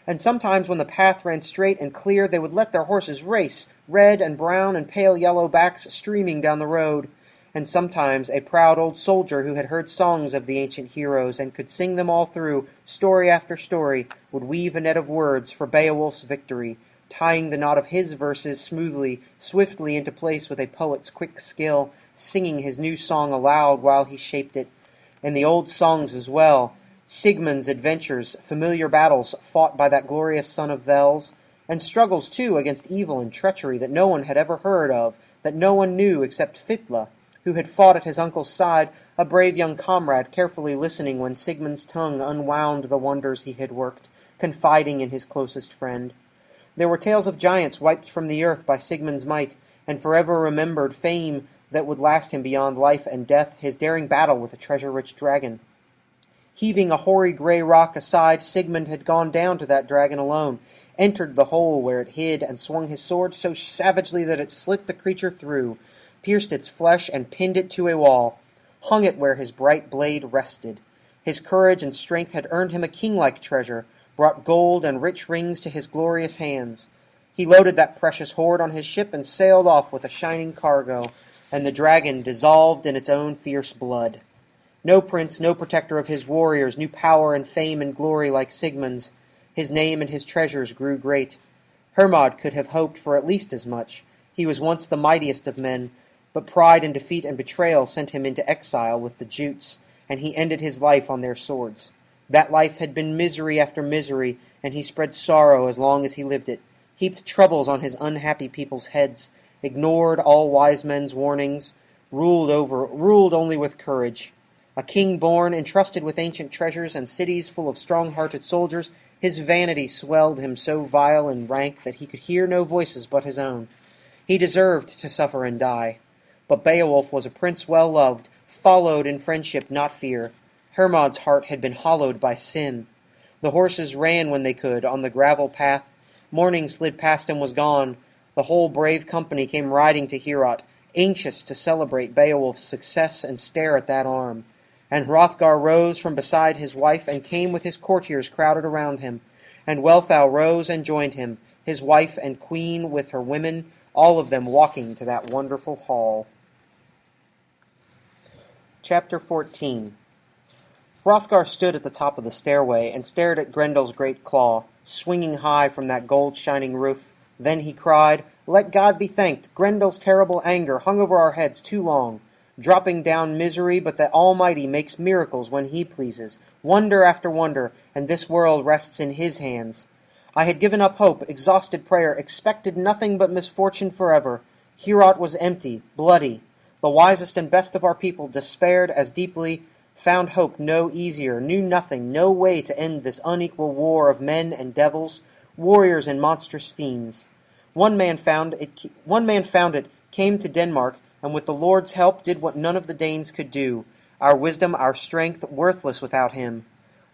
And sometimes when the path ran straight and clear, they would let their horses race, red and brown and pale yellow backs streaming down the road. And sometimes a proud old soldier who had heard songs of the ancient heroes and could sing them all through, story after story, would weave a net of words for Beowulf's victory, tying the knot of his verses smoothly, swiftly into place with a poet's quick skill, singing his new song aloud while he shaped it. And the old songs as well, Sigmund's adventures, familiar battles fought by that glorious son of Vels, and struggles too against evil and treachery that no one had ever heard of, that no one knew except Fitla, who had fought at his uncle's side, a brave young comrade carefully listening when Sigmund's tongue unwound the wonders he had worked, confiding in his closest friend. There were tales of giants wiped from the earth by Sigmund's might, and forever remembered fame that would last him beyond life and death, his daring battle with a treasure-rich dragon. Heaving a hoary grey rock aside, Sigmund had gone down to that dragon alone, entered the hole where it hid, and swung his sword so savagely that it slit the creature through, pierced its flesh and pinned it to a wall, hung it where his bright blade rested. His courage and strength had earned him a king-like treasure, brought gold and rich rings to his glorious hands. He loaded that precious hoard on his ship and sailed off with a shining cargo, and the dragon dissolved in its own fierce blood. No prince, no protector of his warriors knew power and fame and glory like Sigmund's. His name and his treasures grew great. Hermod could have hoped for at least as much. He was once the mightiest of men, but pride and defeat and betrayal sent him into exile with the Jutes, and he ended his life on their swords. That life had been misery after misery, and he spread sorrow as long as he lived it, heaped troubles on his unhappy people's heads, ignored all wise men's warnings, ruled only with courage. A king born, entrusted with ancient treasures and cities full of strong-hearted soldiers, his vanity swelled him so vile and rank that he could hear no voices but his own. He deserved to suffer and die. But Beowulf was a prince well loved, followed in friendship, not fear. Hermod's heart had been hollowed by sin. The horses ran when they could, on the gravel path. Morning slid past and was gone. The whole brave company came riding to Heorot, anxious to celebrate Beowulf's success and stare at that arm. And Hrothgar rose from beside his wife and came with his courtiers crowded around him. And Wealhtheow rose and joined him, his wife and queen with her women, all of them walking to that wonderful hall. Chapter 14. Hrothgar stood at the top of the stairway and stared at Grendel's great claw, swinging high from that gold-shining roof. Then he cried, "Let God be thanked! Grendel's terrible anger hung over our heads too long. Dropping down misery, but the Almighty makes miracles when He pleases, wonder after wonder, and this world rests in His hands. I had given up hope, exhausted prayer, expected nothing but misfortune forever. Heorot was empty, bloody. The wisest and best of our people despaired as deeply, found hope no easier, knew nothing, no way to end this unequal war of men and devils, warriors and monstrous fiends. One man found it, came to Denmark, and with the Lord's help did what none of the Danes could do. our wisdom, our strength, worthless without him.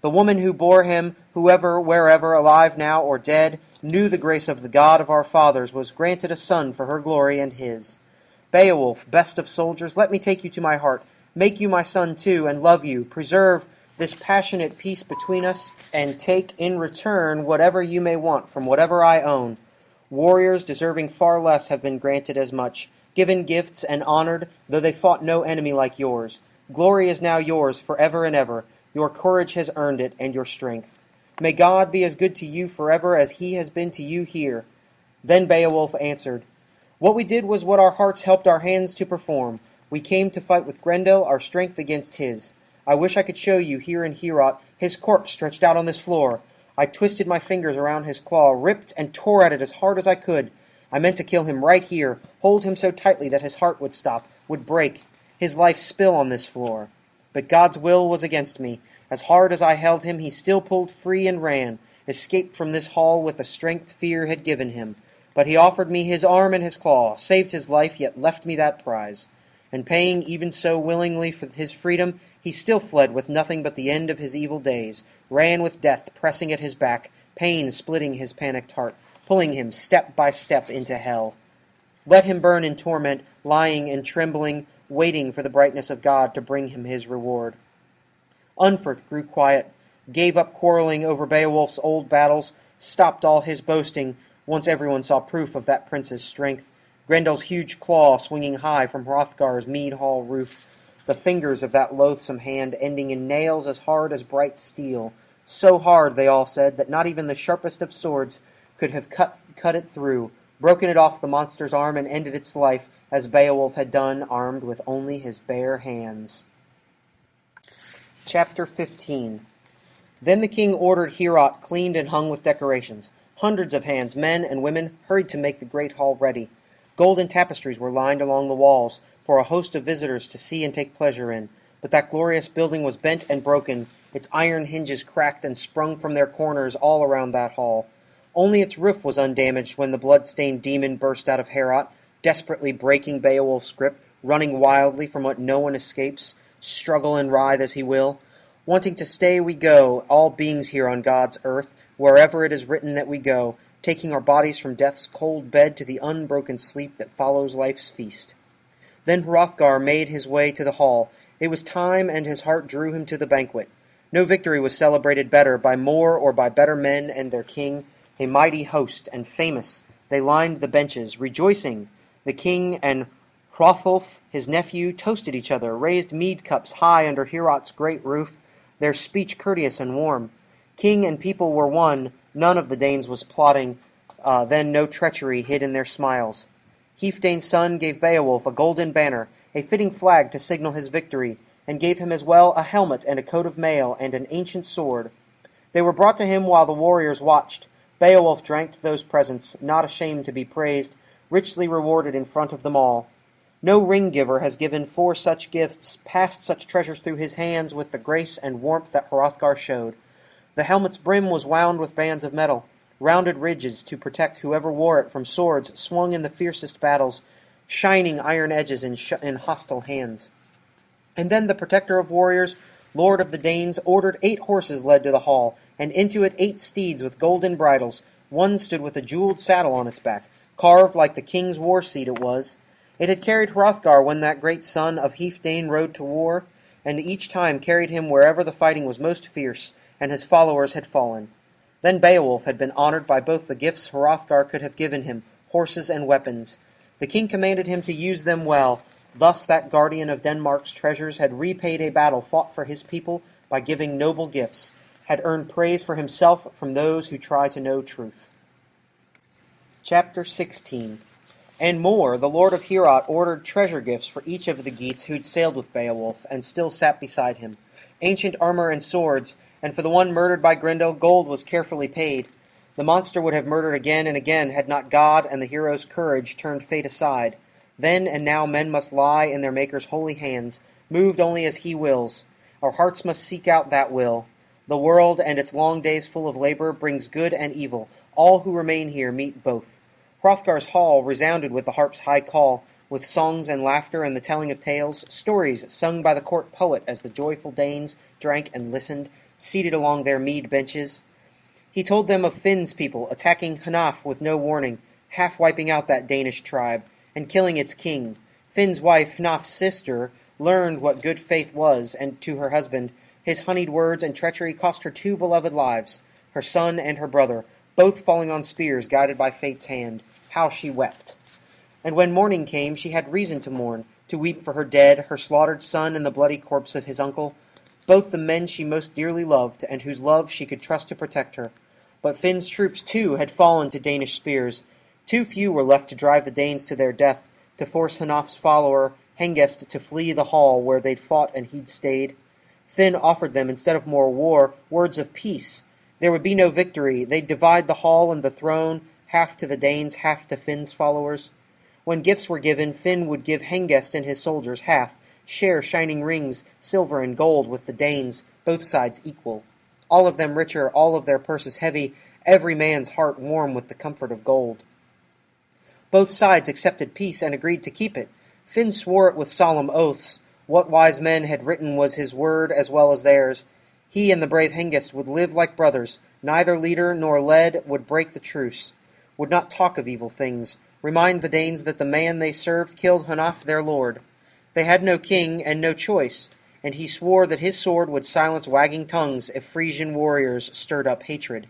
The woman who bore him, whoever, wherever, alive now or dead, knew the grace of the God of our fathers, was granted a son for her glory and his. Beowulf, best of soldiers, let me take you to my heart, make you my son too, and love you, preserve this passionate peace between us, and take in return whatever you may want from whatever I own. Warriors deserving far less have been granted as much, given gifts and honored, though they fought no enemy like yours. Glory is now yours forever and ever. Your courage has earned it, and your strength. May God be as good to you forever as he has been to you here. Then Beowulf answered, What we did was what our hearts helped our hands to perform. We came to fight with Grendel, our strength against his. I wish I could show you here in Heorot his corpse stretched out on this floor. I twisted my fingers around his claw, ripped and tore at it as hard as I could. I meant to kill him right here, hold him so tightly that his heart would stop, would break, his life spill on this floor. But God's will was against me. As hard as I held him, he still pulled free and ran, escaped from this hall with the strength fear had given him. But he offered me his arm and his claw, saved his life, yet left me that prize. And paying even so willingly for his freedom, he still fled with nothing but the end of his evil days, ran with death pressing at his back, pain splitting his panicked heart, pulling him step by step into hell. Let him burn in torment, lying and trembling, waiting for the brightness of God to bring him his reward. Unferth grew quiet, gave up quarreling over Beowulf's old battles, stopped all his boasting, once everyone saw proof of that prince's strength. Grendel's huge claw swinging high from Hrothgar's mead hall roof, the fingers of that loathsome hand ending in nails as hard as bright steel, so hard, they all said, that not even the sharpest of swords could have cut it through, broken it off the monster's arm and ended its life, as Beowulf had done, armed with only his bare hands. Chapter 15. Then the king ordered Heorot cleaned and hung with decorations. Hundreds of hands, men and women, hurried to make the great hall ready. Golden tapestries were lined along the walls, for a host of visitors to see and take pleasure in. But that glorious building was bent and broken, its iron hinges cracked and sprung from their corners all around that hall. Only its roof was undamaged when the blood-stained demon burst out of Heorot, desperately breaking Beowulf's grip, running wildly from what no one escapes, struggle and writhe as he will. Wanting to stay we go, all beings here on God's earth, wherever it is written that we go, taking our bodies from death's cold bed to the unbroken sleep that follows life's feast. Then Hrothgar made his way to the hall. It was time, and his heart drew him to the banquet. No victory was celebrated better, by more or by better men and their king, a mighty host, and famous. They lined the benches, rejoicing. The king and Hrothulf, his nephew, toasted each other, raised mead cups high under Heorot's great roof, their speech courteous and warm. King and people were one, none of the Danes was plotting, then no treachery hid in their smiles. Healfdene's son gave Beowulf a golden banner, a fitting flag to signal his victory, and gave him as well a helmet and a coat of mail and an ancient sword. They were brought to him while the warriors watched. Beowulf drank to those presents, not ashamed to be praised, richly rewarded in front of them all. No ring-giver has given 4 such gifts, passed such treasures through his hands with the grace and warmth that Hrothgar showed. The helmet's brim was wound with bands of metal, rounded ridges to protect whoever wore it from swords swung in the fiercest battles, shining iron edges in hostile hands. And then the protector of warriors, lord of the Danes, ordered 8 horses led to the hall, and into it 8 steeds with golden bridles. One stood with a jeweled saddle on its back, carved like the king's war seat it was. It had carried Hrothgar when that great son of Healfdene rode to war, and each time carried him wherever the fighting was most fierce, and his followers had fallen. Then Beowulf had been honored by both the gifts Hrothgar could have given him, horses and weapons. The king commanded him to use them well. Thus that guardian of Denmark's treasures had repaid a battle fought for his people by giving noble gifts, had earned praise for himself from those who try to know truth. Chapter 16. And more, the lord of Heorot ordered treasure gifts for each of the Geats who'd sailed with Beowulf and still sat beside him, ancient armor and swords, and for the one murdered by Grendel, gold was carefully paid. The monster would have murdered again and again had not God and the hero's courage turned fate aside. Then and now men must lie in their Maker's holy hands, moved only as he wills. Our hearts must seek out that will. The world and its long days full of labor brings good and evil. All who remain here meet both. Hrothgar's hall resounded with the harp's high call. with songs and laughter and the telling of tales, stories sung by the court poet as the joyful Danes drank and listened, seated along their mead benches. He told them of Finn's people attacking Hnaf with no warning, half wiping out that Danish tribe, and killing its king. Finn's wife, Hnaf's sister, learned what good faith was, and to her husband, his honeyed words and treachery cost her 2 beloved lives, her son and her brother, both falling on spears guided by fate's hand. How she wept! And when morning came, she had reason to mourn, to weep for her dead, her slaughtered son and the bloody corpse of his uncle, both the men she most dearly loved, and whose love she could trust to protect her. But Finn's troops, too, had fallen to Danish spears. Too few were left to drive the Danes to their death, to force Hnaf's follower, Hengest, to flee the hall where they'd fought and he'd stayed. Finn offered them, instead of more war, words of peace. There would be no victory. They'd divide the hall and the throne, half to the Danes, half to Finn's followers. When gifts were given, Finn would give Hengest and his soldiers half, share shining rings, silver and gold with the Danes, both sides equal. All of them richer, all of their purses heavy, every man's heart warm with the comfort of gold. Both sides accepted peace and agreed to keep it. Finn swore it with solemn oaths. What wise men had written was his word as well as theirs. He and the brave Hengest would live like brothers. Neither leader nor led would break the truce, would not talk of evil things, remind the Danes that the man they served killed Hnaf their lord. They had no king and no choice, and he swore that his sword would silence wagging tongues if Frisian warriors stirred up hatred,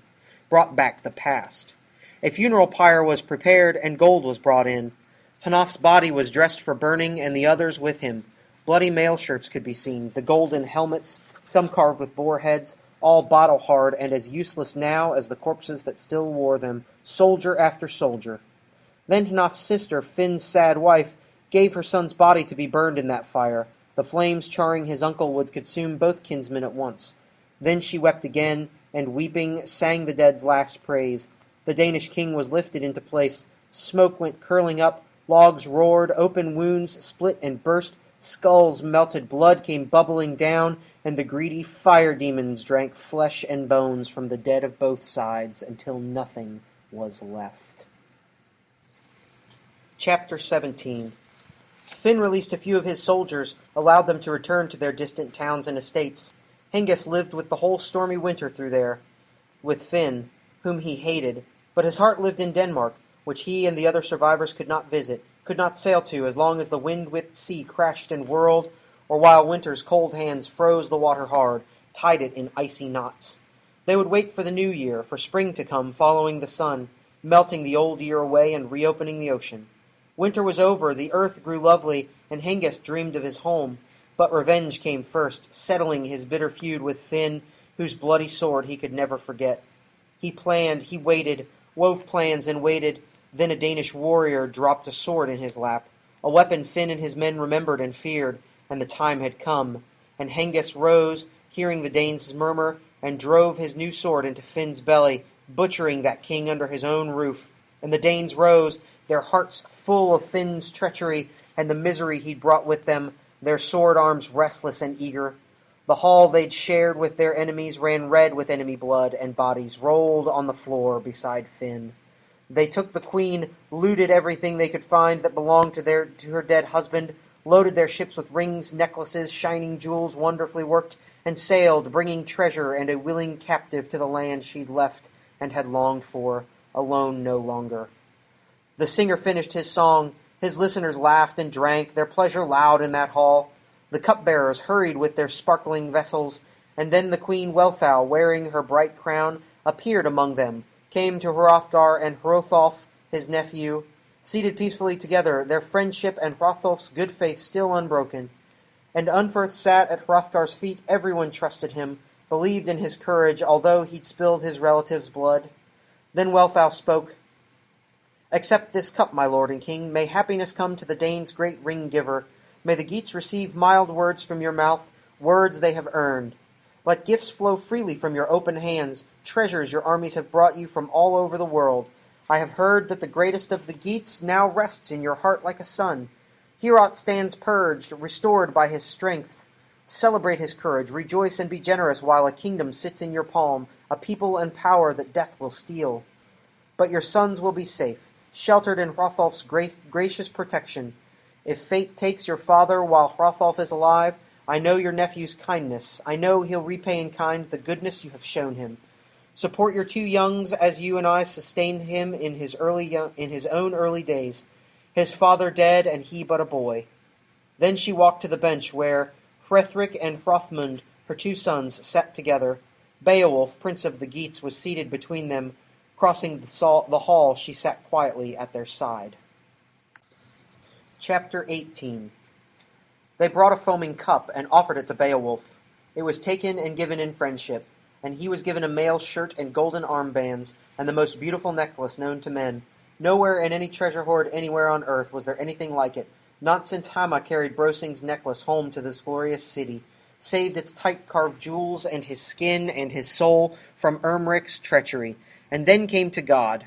brought back the past. A funeral pyre was prepared, and gold was brought in. Hnaf's body was dressed for burning, and the others with him. Bloody mail shirts could be seen, the golden helmets, some carved with boar heads, all bottle-hard and as useless now as the corpses that still wore them, soldier after soldier. Then Hnaf's sister, Finn's sad wife, gave her son's body to be burned in that fire. The flames charring his uncle would consume both kinsmen at once. Then she wept again, and weeping sang the dead's last praise. The Danish king was lifted into place. Smoke went curling up, logs roared, open wounds split and burst, skulls melted, blood came bubbling down, and the greedy fire demons drank flesh and bones from the dead of both sides until nothing was left. Chapter 17. Finn released a few of his soldiers, allowed them to return to their distant towns and estates. Hengest lived with the whole stormy winter through there, with Finn, whom he hated, but his heart lived in Denmark, which he and the other survivors could not visit, could not sail to as long as the wind-whipped sea crashed and whirled, or while winter's cold hands froze the water hard, tied it in icy knots. They would wait for the new year, for spring to come following the sun, melting the old year away and reopening the ocean. Winter was over, the earth grew lovely, and Hengest dreamed of his home. But revenge came first, settling his bitter feud with Finn, whose bloody sword he could never forget. He planned, he waited, wove plans and waited. Then a Danish warrior dropped a sword in his lap, a weapon Finn and his men remembered and feared, and the time had come. And Hengest rose, hearing the Danes' murmur, and drove his new sword into Finn's belly, butchering that king under his own roof. And the Danes rose, their hearts full of Finn's treachery and the misery he'd brought with them, their sword arms restless and eager. The hall they'd shared with their enemies ran red with enemy blood, and bodies rolled on the floor beside Finn. They took the queen, looted everything they could find that belonged to her dead husband, loaded their ships with rings, necklaces, shining jewels wonderfully worked, and sailed, bringing treasure and a willing captive to the land she'd left and had longed for, alone no longer. The singer finished his song. His listeners laughed and drank, their pleasure loud in that hall. The cupbearers hurried with their sparkling vessels, and then the Queen Wealhtheow, wearing her bright crown, appeared among them, came to Hrothgar and Hrothulf, his nephew, seated peacefully together, their friendship and Hrothulf's good faith still unbroken. And Unferth sat at Hrothgar's feet. Everyone trusted him, believed in his courage, although he'd spilled his relatives' blood. Then Wealhtheow spoke. "Accept this cup, my lord and king. May happiness come to the Danes' great ring-giver. May the Geats receive mild words from your mouth, words they have earned. Let gifts flow freely from your open hands, treasures your armies have brought you from all over the world. I have heard that the greatest of the Geats now rests in your heart like a son. Heorot stands purged, restored by his strength. Celebrate his courage, rejoice and be generous while a kingdom sits in your palm, a people and power that death will steal. But your sons will be safe, sheltered in Hrothulf's gracious protection. If fate takes your father while Hrothulf is alive, I know your nephew's kindness. I know he'll repay in kind the goodness you have shown him. Support your two youngs as you and I sustained him in his own early days, his father dead and he but a boy." Then she walked to the bench where Hrethric and Hrothmund, her two sons, sat together. Beowulf, prince of the Geats, was seated between them. Crossing the hall, she sat quietly at their side. Chapter 18. They brought a foaming cup and offered it to Beowulf. It was taken and given in friendship, and he was given a mail shirt and golden armbands, and the most beautiful necklace known to men. Nowhere in any treasure hoard anywhere on earth was there anything like it, not since Hama carried Brosing's necklace home to this glorious city, saved its tight-carved jewels and his skin and his soul from Ermric's treachery, and then came to God.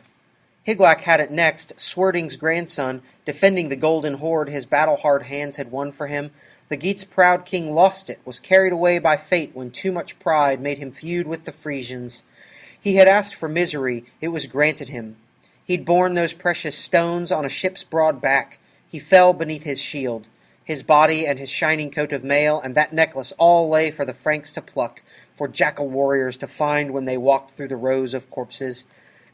Hyglac had it next, Swerding's grandson, defending the golden hoard his battle-hard hands had won for him. The Geats' proud king lost it, was carried away by fate when too much pride made him feud with the Frisians. He had asked for misery, it was granted him. He'd borne those precious stones on a ship's broad back. He fell beneath his shield. His body and his shining coat of mail and that necklace all lay for the Franks to pluck, for jackal warriors to find when they walked through the rows of corpses.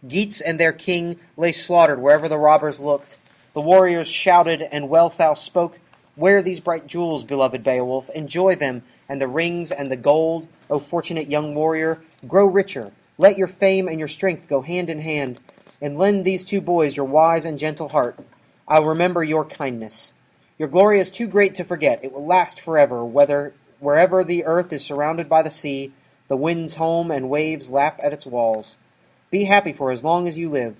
Geats and their king lay slaughtered wherever the robbers looked. The warriors shouted, and Wealhtheow spoke, "Wear these bright jewels, beloved Beowulf, enjoy them, and the rings and the gold, O fortunate young warrior, grow richer. Let your fame and your strength go hand in hand, and lend these two boys your wise and gentle heart. I'll remember your kindness. Your glory is too great to forget. It will last forever, wherever the earth is surrounded by the sea, the winds home and waves lap at its walls. Be happy for as long as you live.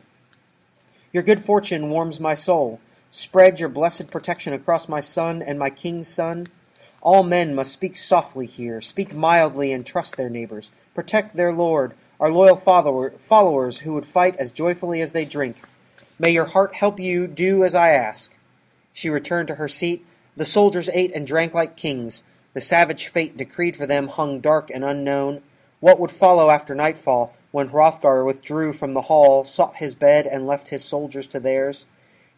Your good fortune warms my soul. Spread your blessed protection across my son and my king's son. All men must speak softly here, speak mildly and trust their neighbors. Protect their lord, our loyal followers who would fight as joyfully as they drink. May your heart help you do as I ask." She returned to her seat. The soldiers ate and drank like kings. The savage fate decreed for them hung dark and unknown. What would follow after nightfall, when Hrothgar withdrew from the hall, sought his bed, and left his soldiers to theirs?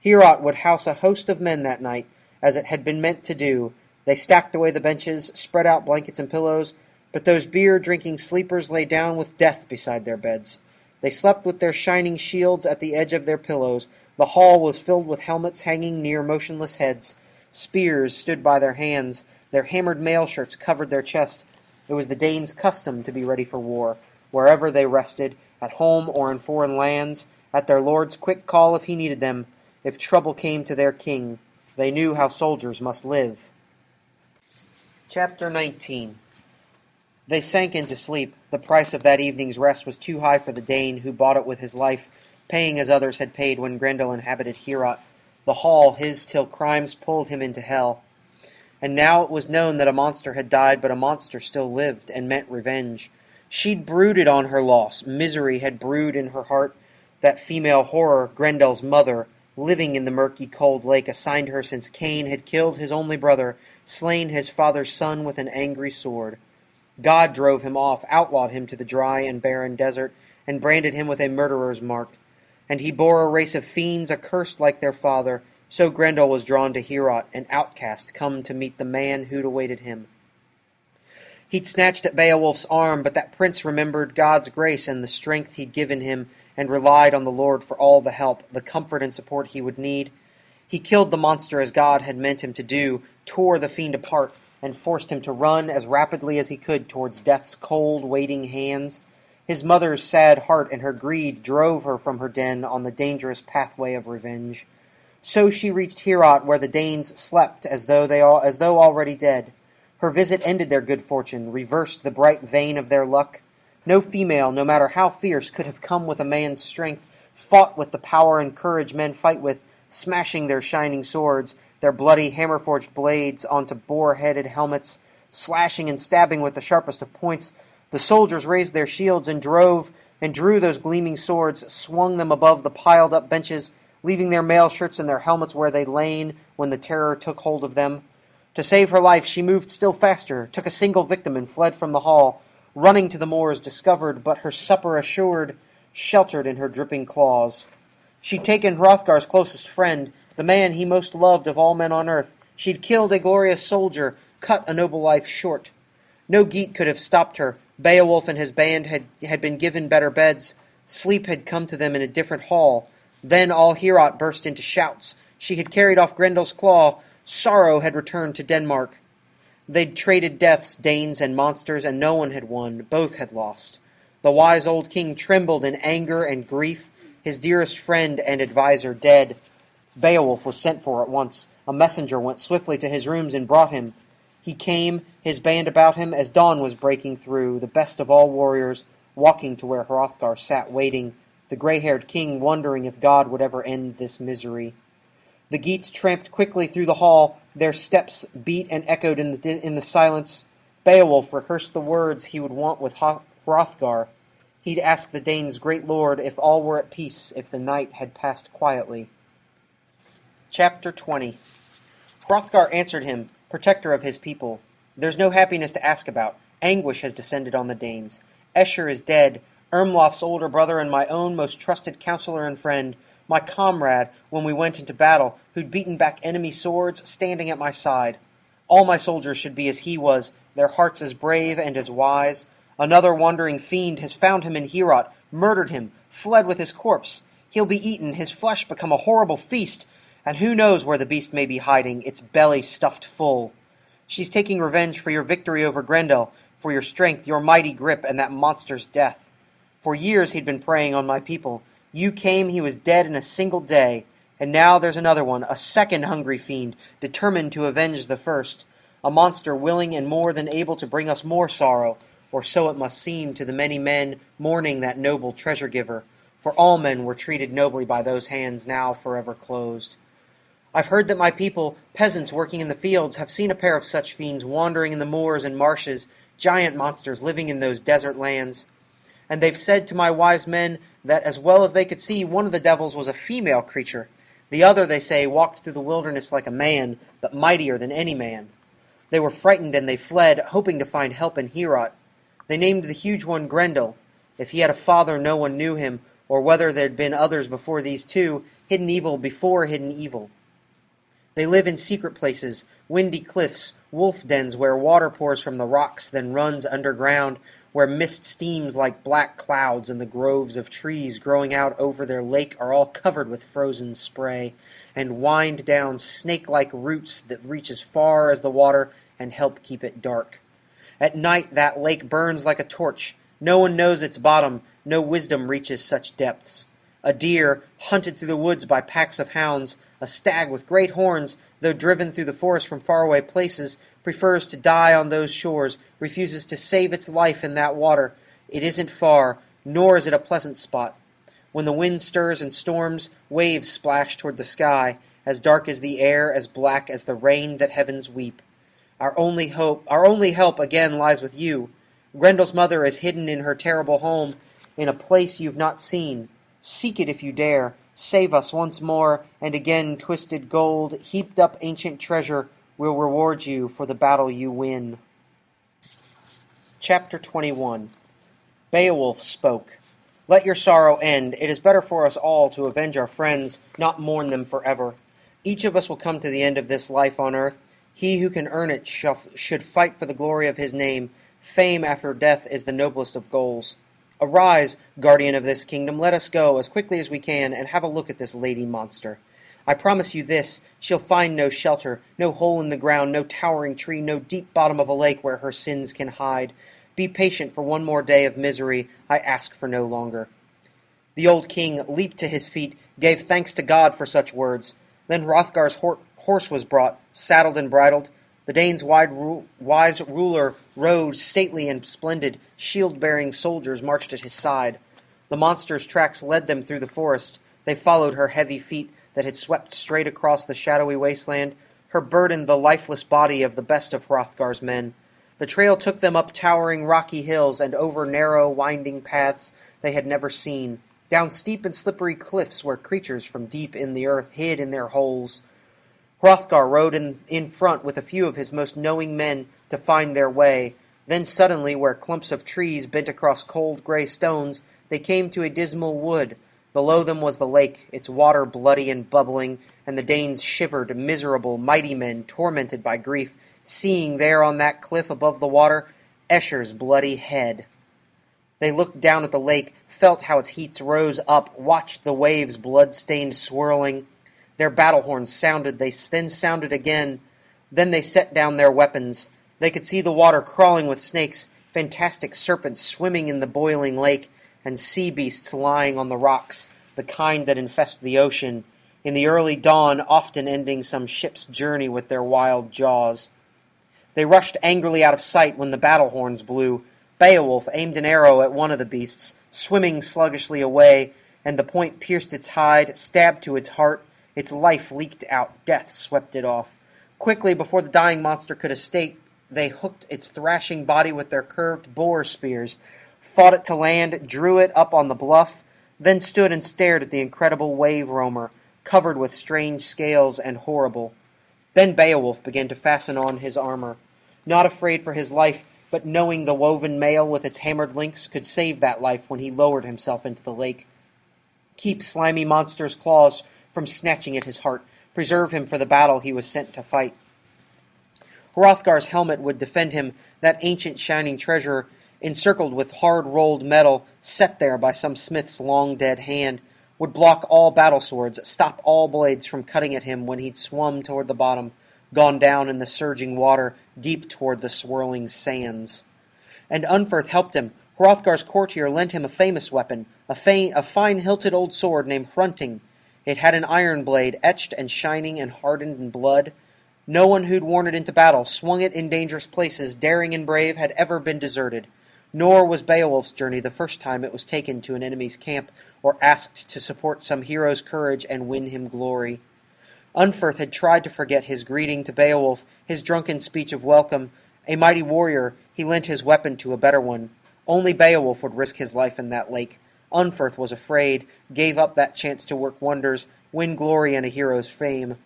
Heorot would house a host of men that night, as it had been meant to do. They stacked away the benches, spread out blankets and pillows, but those beer-drinking sleepers lay down with death beside their beds. They slept with their shining shields at the edge of their pillows. The hall was filled with helmets hanging near motionless heads. Spears stood by their hands. Their hammered mail shirts covered their chest. It was the Danes' custom to be ready for war, wherever they rested, at home or in foreign lands, at their lord's quick call if he needed them, if trouble came to their king. They knew how soldiers must live. Chapter 19. They sank into sleep. The price of that evening's rest was too high for the Dane, who bought it with his life, paying as others had paid when Grendel inhabited Heorot. The hall his till crimes pulled him into hell. And now it was known that a monster had died, but a monster still lived, and meant revenge. She'd brooded on her loss. Misery had brewed in her heart. That female horror, Grendel's mother, living in the murky cold lake assigned her since Cain had killed his only brother, slain his father's son with an angry sword. God drove him off, outlawed him to the dry and barren desert, and branded him with a murderer's mark. And he bore a race of fiends accursed like their father. So Grendel was drawn to Heorot, an outcast come to meet the man who'd awaited him. He'd snatched at Beowulf's arm, but that prince remembered God's grace and the strength he'd given him, and relied on the Lord for all the help, the comfort and support he would need. He killed the monster as God had meant him to do, tore the fiend apart, and forced him to run as rapidly as he could towards death's cold, waiting hands. His mother's sad heart and her greed drove her from her den on the dangerous pathway of revenge. So she reached Heorot, where the Danes slept as though already dead. Her visit ended their good fortune, reversed the bright vein of their luck. No female, no matter how fierce, could have come with a man's strength, fought with the power and courage men fight with, smashing their shining swords, their bloody hammer-forged blades onto boar-headed helmets, slashing and stabbing with the sharpest of points. The soldiers raised their shields and drew those gleaming swords, swung them above the piled-up benches, leaving their mail shirts and their helmets where they'd lain when the terror took hold of them. To save her life, she moved still faster, took a single victim, and fled from the hall, running to the moors, discovered, but her supper assured, sheltered in her dripping claws. She'd taken Hrothgar's closest friend, the man he most loved of all men on earth. She'd killed a glorious soldier, cut a noble life short. No Geat could have stopped her. Beowulf and his band had been given better beds. Sleep had come to them in a different hall. Then all Heorot burst into shouts. She had carried off Grendel's claw. Sorrow had returned to Denmark. They'd traded deaths, Danes and monsters, and no one had won. Both had lost. The wise old king trembled in anger and grief, his dearest friend and adviser dead. Beowulf was sent for at once. A messenger went swiftly to his rooms and brought him. He came, his band about him, as dawn was breaking through, the best of all warriors, walking to where Hrothgar sat waiting, the grey-haired king wondering if God would ever end this misery. The Geats tramped quickly through the hall. Their steps beat and echoed in the silence. Beowulf rehearsed the words he would want with Hrothgar. He'd ask the Danes' great lord if all were at peace, if the night had passed quietly. Chapter 20. Hrothgar answered him, protector of his people. There's no happiness to ask about. Anguish has descended on the Danes. Escher is dead, Ermlof's older brother and my own most trusted counselor and friend, my comrade when we went into battle, who'd beaten back enemy swords, standing at my side. All my soldiers should be as he was, their hearts as brave and as wise. Another wandering fiend has found him in Heorot, murdered him, fled with his corpse. He'll be eaten, his flesh become a horrible feast, and who knows where the beast may be hiding, its belly stuffed full. She's taking revenge for your victory over Grendel, for your strength, your mighty grip, and that monster's death. For years he'd been preying on my people. You came, he was dead in a single day, and now there's another one, a second hungry fiend, determined to avenge the first, a monster willing and more than able to bring us more sorrow, or so it must seem to the many men mourning that noble treasure-giver, for all men were treated nobly by those hands now forever closed. I've heard that my people, peasants working in the fields, have seen a pair of such fiends wandering in the moors and marshes, giant monsters living in those desert lands. And they've said to my wise men that as well as they could see, one of the devils was a female creature. The other, they say, walked through the wilderness like a man, but mightier than any man. They were frightened and they fled, hoping to find help in Heorot. They named the huge one Grendel. If he had a father, no one knew him, or whether there'd been others before these two, hidden evil before hidden evil. They live in secret places, windy cliffs, wolf dens where water pours from the rocks, then runs underground, where mist steams like black clouds, and the groves of trees growing out over their lake are all covered with frozen spray, and wind down snake-like roots that reach as far as the water and help keep it dark. At night that lake burns like a torch. No one knows its bottom, no wisdom reaches such depths. A deer, hunted through the woods by packs of hounds, a stag with great horns, though driven through the forest from faraway places, prefers to die on those shores, refuses to save its life in that water. It isn't far, nor is it a pleasant spot. When the wind stirs and storms, waves splash toward the sky, as dark as the air, as black as the rain that heavens weep. Our only help again lies with you. Grendel's mother is hidden in her terrible home, in a place you've not seen. Seek it if you dare. Save us once more, and again twisted gold, heaped up ancient treasure, will reward you for the battle you win. Chapter 21. Beowulf spoke. Let your sorrow end. It is better for us all to avenge our friends, not mourn them forever. Each of us will come to the end of this life on earth. He who can earn it should fight for the glory of his name. Fame after death is the noblest of goals. Arise, guardian of this kingdom, let us go as quickly as we can and have a look at this lady monster. I promise you this, she'll find no shelter, no hole in the ground, no towering tree, no deep bottom of a lake where her sins can hide. Be patient for one more day of misery, I ask for no longer. The old king leaped to his feet, gave thanks to God for such words. Then Hrothgar's horse was brought, saddled and bridled. The Danes' wise ruler rode, stately and splendid. Shield-bearing soldiers marched at his side. The monster's tracks led them through the forest. They followed her heavy feet that had swept straight across the shadowy wasteland. Her burden the lifeless body of the best of Hrothgar's men. The trail took them up towering rocky hills and over narrow, winding paths they had never seen, down steep and slippery cliffs where creatures from deep in the earth hid in their holes. Hrothgar rode in front with a few of his most knowing men to find their way. Then suddenly, where clumps of trees bent across cold gray stones, they came to a dismal wood. Below them was the lake, its water bloody and bubbling, and the Danes shivered, miserable, mighty men, tormented by grief, seeing there on that cliff above the water Escher's bloody head. They looked down at the lake, felt how its heats rose up, watched the waves blood-stained swirling. Their battle horns sounded, they then sounded again. Then they set down their weapons. They could see the water crawling with snakes, fantastic serpents swimming in the boiling lake, and sea beasts lying on the rocks, the kind that infest the ocean, in the early dawn often ending some ship's journey with their wild jaws. They rushed angrily out of sight when the battle horns blew. Beowulf aimed an arrow at one of the beasts, swimming sluggishly away, and the point pierced its hide, stabbed to its heart. Its life leaked out, death swept it off. Quickly, before the dying monster could escape, they hooked its thrashing body with their curved boar spears, fought it to land, drew it up on the bluff, then stood and stared at the incredible wave-roamer, covered with strange scales and horrible. Then Beowulf began to fasten on his armor, not afraid for his life, but knowing the woven mail with its hammered links could save that life when he lowered himself into the lake. Keep slimy monster's claws from snatching at his heart, preserve him for the battle he was sent to fight. Hrothgar's helmet would defend him, that ancient shining treasure, encircled with hard-rolled metal, set there by some smith's long-dead hand, would block all battle swords, stop all blades from cutting at him when he'd swum toward the bottom, gone down in the surging water, deep toward the swirling sands. And Unferth helped him. Hrothgar's courtier lent him a famous weapon, a fine-hilted old sword named Hrunting. It had an iron blade, etched and shining and hardened in blood. No one who'd worn it into battle, swung it in dangerous places, daring and brave, had ever been deserted. Nor was Beowulf's journey the first time it was taken to an enemy's camp, or asked to support some hero's courage and win him glory. Unferth had tried to forget his greeting to Beowulf, his drunken speech of welcome. A mighty warrior, he lent his weapon to a better one. Only Beowulf would risk his life in that lake. Unferth was afraid, gave up that chance to work wonders, win glory and a hero's fame.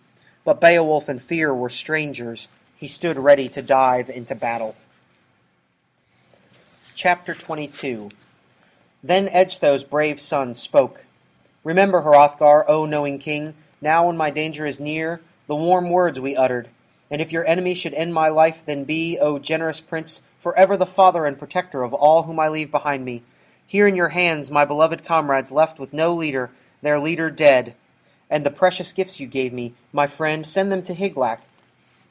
But Beowulf and fear were strangers. He stood ready to dive into battle. Chapter 22. Then Ecgtheow's brave son spoke. Remember, Hrothgar, O knowing king, now when my danger is near, the warm words we uttered. And if your enemy should end my life, then be, O generous prince, forever the father and protector of all whom I leave behind me. Here in your hands, my beloved comrades left with no leader, their leader dead. And the precious gifts you gave me, my friend, send them to Hygelac.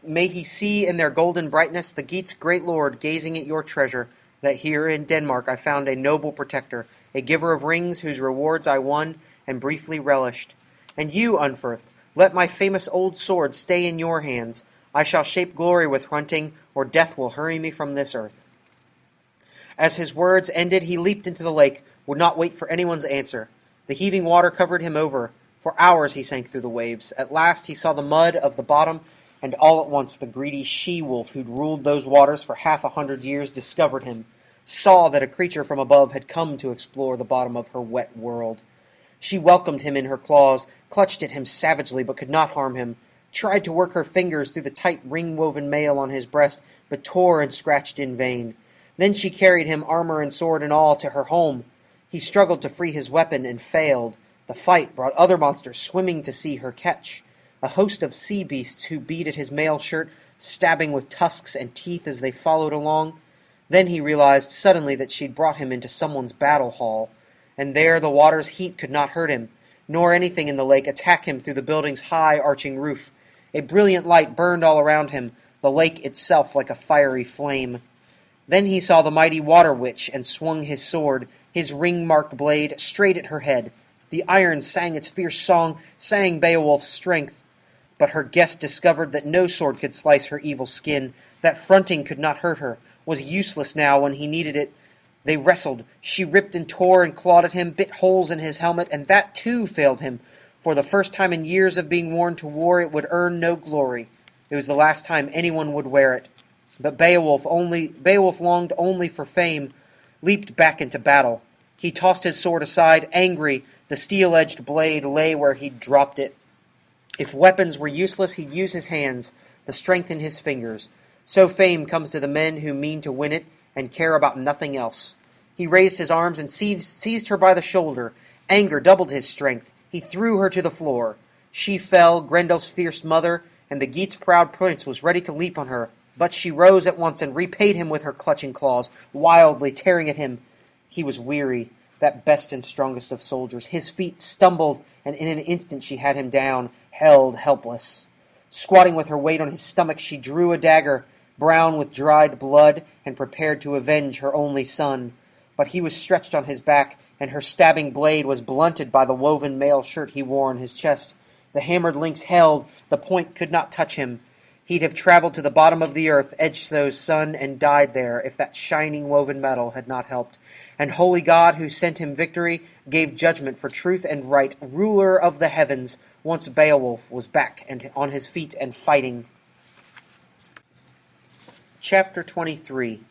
May he see in their golden brightness the Geats' great lord gazing at your treasure, that here in Denmark I found a noble protector, a giver of rings whose rewards I won and briefly relished. And you, Unferth, let my famous old sword stay in your hands. I shall shape glory with Hrunting, or death will hurry me from this earth. As his words ended, he leaped into the lake, would not wait for anyone's answer. The heaving water covered him over. For hours he sank through the waves. At last he saw the mud of the bottom, and all at once the greedy she-wolf who'd ruled those waters for 100 years discovered him, saw that a creature from above had come to explore the bottom of her wet world. She welcomed him in her claws, clutched at him savagely but could not harm him, tried to work her fingers through the tight ring-woven mail on his breast, but tore and scratched in vain. Then she carried him, armor and sword and all, to her home. He struggled to free his weapon and failed. The fight brought other monsters swimming to see her catch. A host of sea beasts who beat at his mail shirt, stabbing with tusks and teeth as they followed along. Then he realized suddenly that she'd brought him into someone's battle hall, and there the water's heat could not hurt him, nor anything in the lake attack him through the building's high arching roof. A brilliant light burned all around him, the lake itself like a fiery flame. Then he saw the mighty water witch and swung his sword, his ring-marked blade, straight at her head. The iron sang its fierce song, sang Beowulf's strength. But her guest discovered that no sword could slice her evil skin, that Hrunting could not hurt her, was useless now when he needed it. They wrestled. She ripped and tore and clawed at him, bit holes in his helmet, and that too failed him. For the first time in years of being worn to war, it would earn no glory. It was the last time anyone would wear it. But Beowulf longed only for fame, leaped back into battle. He tossed his sword aside, angry. The steel-edged blade lay where he'd dropped it. If weapons were useless, he'd use his hands, the strength in his fingers. So fame comes to the men who mean to win it and care about nothing else. He raised his arms and seized her by the shoulder, Anger doubled his strength. He threw her to the floor. She fell, Grendel's fierce mother, and the Geats' proud prince was ready to leap on her. But she rose at once and repaid him with her clutching claws, wildly tearing at him. He was weary, that best and strongest of soldiers. His feet stumbled, and in an instant she had him down, held helpless. Squatting with her weight on his stomach, she drew a dagger, brown with dried blood, and prepared to avenge her only son. But he was stretched on his back, and her stabbing blade was blunted by the woven mail shirt he wore on his chest. The hammered links held, the point could not touch him. He'd have traveled to the bottom of the earth, Edgethow's son, and died there, if that shining woven metal had not helped. And holy God, who sent him victory, gave judgment for truth and right, ruler of the heavens. Once Beowulf was back and on his feet and fighting. Chapter 23.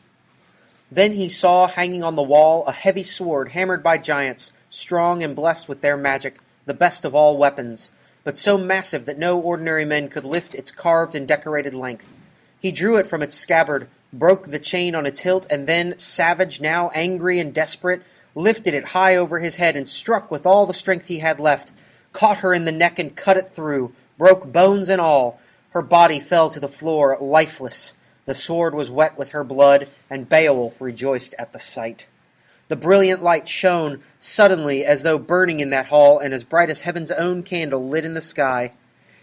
Then he saw, hanging on the wall, a heavy sword hammered by giants, strong and blessed with their magic, the best of all weapons, but so massive that no ordinary men could lift its carved and decorated length. He drew it from its scabbard, broke the chain on its hilt, and then, savage, now angry and desperate, lifted it high over his head and struck with all the strength he had left, caught her in the neck and cut it through, broke bones and all. Her body fell to the floor, lifeless. The sword was wet with her blood, and Beowulf rejoiced at the sight. The brilliant light shone suddenly as though burning in that hall, and as bright as heaven's own candle lit in the sky.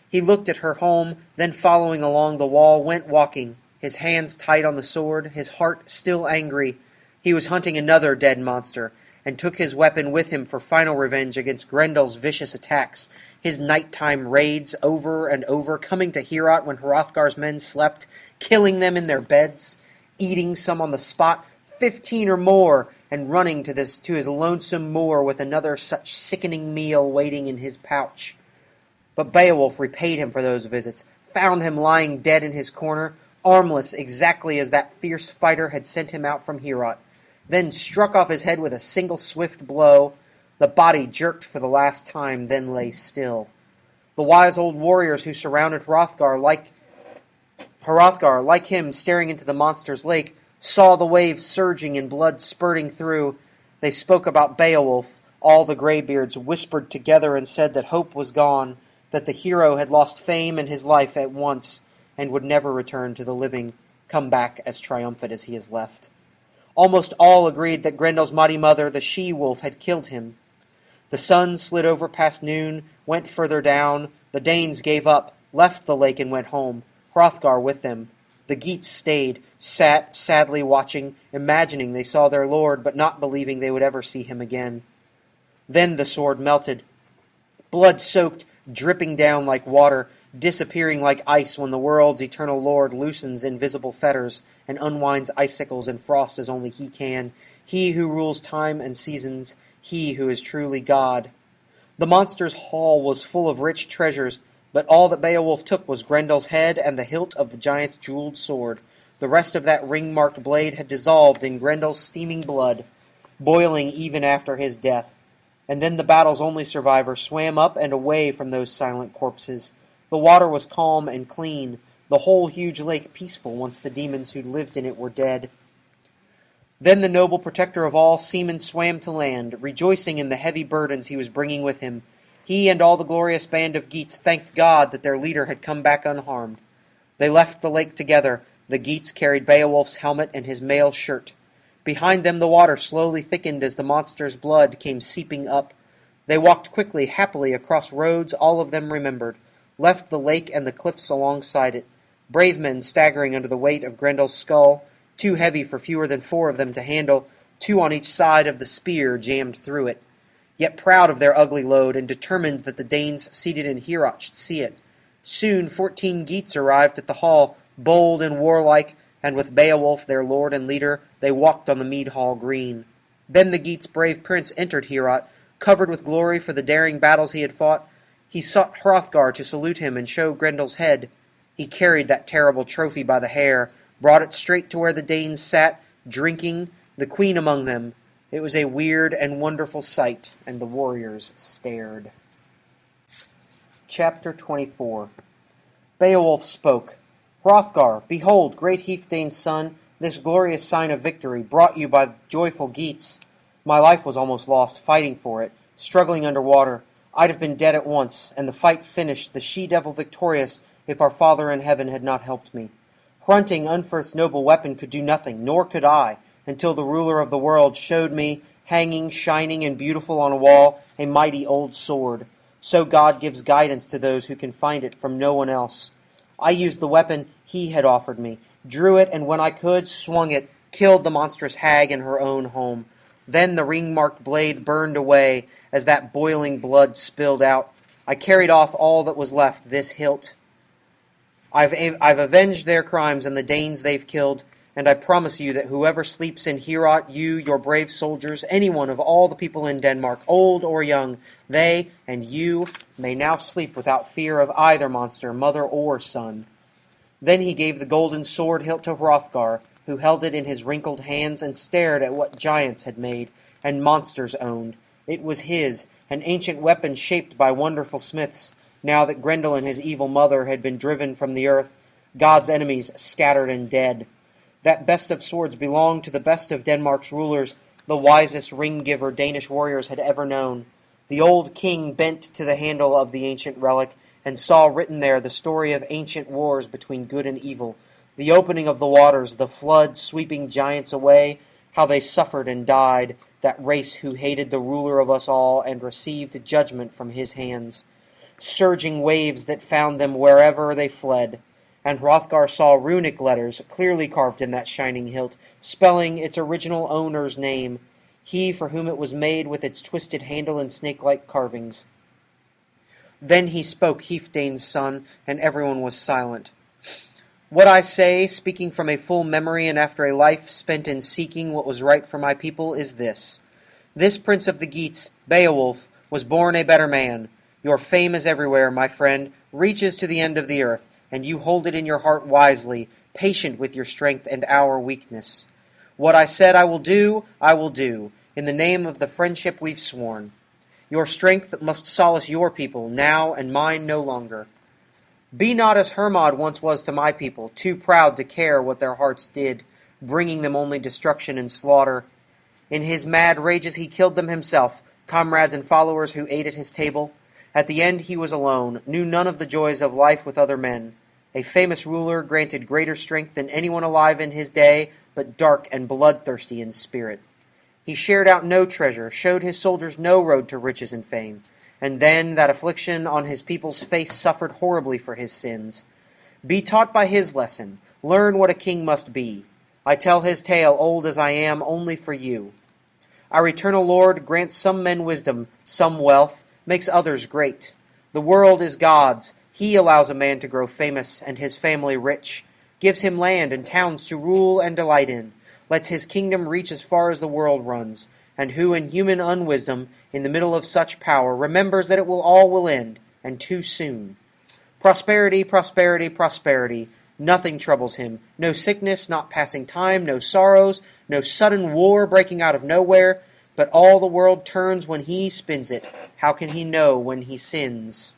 He looked at her home, then following along the wall, went walking, his hands tight on the sword, his heart still angry. He was hunting another dead monster, and took his weapon with him for final revenge against Grendel's vicious attacks, his nighttime raids over and over, coming to Heorot when Hrothgar's men slept, killing them in their beds, eating some on the spot, 15 or more, and running to his lonesome moor with another such sickening meal waiting in his pouch. But Beowulf repaid him for those visits, found him lying dead in his corner, armless exactly as that fierce fighter had sent him out from Heorot, then struck off his head with a single swift blow. The body jerked for the last time, then lay still. The wise old warriors who surrounded Hrothgar, like him staring into the monster's lake, saw the waves surging and blood spurting through. They spoke about Beowulf. All the greybeards whispered together and said that hope was gone, that the hero had lost fame and his life at once, and would never return to the living, come back as triumphant as he has left. Almost all agreed that Grendel's mighty mother, the she-wolf, had killed him. The sun slid over past noon, went further down. The Danes gave up, left the lake and went home, Hrothgar with them. The Geats stayed, sat sadly watching, imagining they saw their lord, but not believing they would ever see him again. Then the sword melted, blood-soaked, dripping down like water, disappearing like ice when the world's eternal lord loosens invisible fetters and unwinds icicles and frost as only he can, he who rules time and seasons, he who is truly God. The monster's hall was full of rich treasures, but all that Beowulf took was Grendel's head and the hilt of the giant's jeweled sword. The rest of that ring-marked blade had dissolved in Grendel's steaming blood, boiling even after his death. And then the battle's only survivor swam up and away from those silent corpses. The water was calm and clean, the whole huge lake peaceful once the demons who lived in it were dead. Then the noble protector of all seamen swam to land, rejoicing in the heavy burdens he was bringing with him. He and all the glorious band of Geats thanked God that their leader had come back unharmed. They left the lake together. The Geats carried Beowulf's helmet and his mail shirt. Behind them the water slowly thickened as the monster's blood came seeping up. They walked quickly, happily, across roads all of them remembered, left the lake and the cliffs alongside it, brave men staggering under the weight of Grendel's skull, too heavy for fewer than 4 of them to handle, 2 on each side of the spear jammed through it, yet proud of their ugly load and determined that the Danes seated in Heorot should see it. Soon 14 Geats arrived at the hall, bold and warlike, and with Beowulf, their lord and leader, they walked on the mead hall green. Then the Geats' brave prince entered Heorot, covered with glory for the daring battles he had fought. He sought Hrothgar to salute him and show Grendel's head. He carried that terrible trophy by the hair, brought it straight to where the Danes sat, drinking, the queen among them. It was a weird and wonderful sight, and the warriors stared. Chapter 24. Beowulf spoke. Hrothgar, behold, great Healfdene's son, this glorious sign of victory, brought you by joyful Geats. My life was almost lost fighting for it. struggling underwater. I'd have been dead at once, and the fight finished, the she-devil victorious, if our Father in heaven had not helped me. Hrunting Unferth's noble weapon could do nothing, nor could I, until the ruler of the world showed me, hanging, shining, and beautiful on a wall, a mighty old sword. So God gives guidance to those who can find it from no one else. I used the weapon he had offered me, drew it, and when I could, swung it, killed the monstrous hag in her own home. Then the ring-marked blade burned away as that boiling blood spilled out. I carried off all that was left, this hilt. I've avenged their crimes and the Danes they've killed, and I promise you that whoever sleeps in Heorot, you, your brave soldiers, anyone of all the people in Denmark, old or young, they and you may now sleep without fear of either monster, mother or son. Then he gave the golden sword hilt to Hrothgar, who held it in his wrinkled hands and stared at what giants had made, and monsters owned. It was his, an ancient weapon shaped by wonderful smiths, now that Grendel and his evil mother had been driven from the earth, God's enemies scattered and dead. That best of swords belonged to the best of Denmark's rulers, the wisest ring-giver Danish warriors had ever known. The old king bent to the handle of the ancient relic, and saw written there the story of ancient wars between good and evil, the opening of the waters, the flood sweeping giants away, how they suffered and died, that race who hated the ruler of us all and received judgment from his hands. Surging waves that found them wherever they fled. And Hrothgar saw runic letters clearly carved in that shining hilt, spelling its original owner's name, he for whom it was made with its twisted handle and snake-like carvings. Then he spoke, Healfdene's son, and everyone was silent. What I say, speaking from a full memory and after a life spent in seeking what was right for my people, is this. This prince of the Geats, Beowulf, was born a better man. Your fame is everywhere, my friend, reaches to the end of the earth, and you hold it in your heart wisely, patient with your strength and our weakness. What I said I will do, in the name of the friendship we've sworn. Your strength must solace your people, now and mine no longer. Be not as Hermod once was to my people, too proud to care what their hearts did, bringing them only destruction and slaughter. In his mad rages he killed them himself, comrades and followers who ate at his table. At the end he was alone, knew none of the joys of life with other men. A famous ruler, granted greater strength than anyone alive in his day, but dark and bloodthirsty in spirit. He shared out no treasure, showed his soldiers no road to riches and fame. And then that affliction on his people's face suffered horribly for his sins. Be taught by his lesson, learn what a king must be. I tell his tale, old as I am, only for you. Our eternal Lord grants some men wisdom, some wealth, makes others great. The world is God's. He allows a man to grow famous and his family rich, gives him land and towns to rule and delight in, lets his kingdom reach as far as the world runs, and who in human unwisdom, in the middle of such power, remembers that it will end, and too soon. Prosperity, prosperity, prosperity. Nothing troubles him. No sickness, not passing time, no sorrows, no sudden war breaking out of nowhere, but all the world turns when he spins it. How can he know when he sins?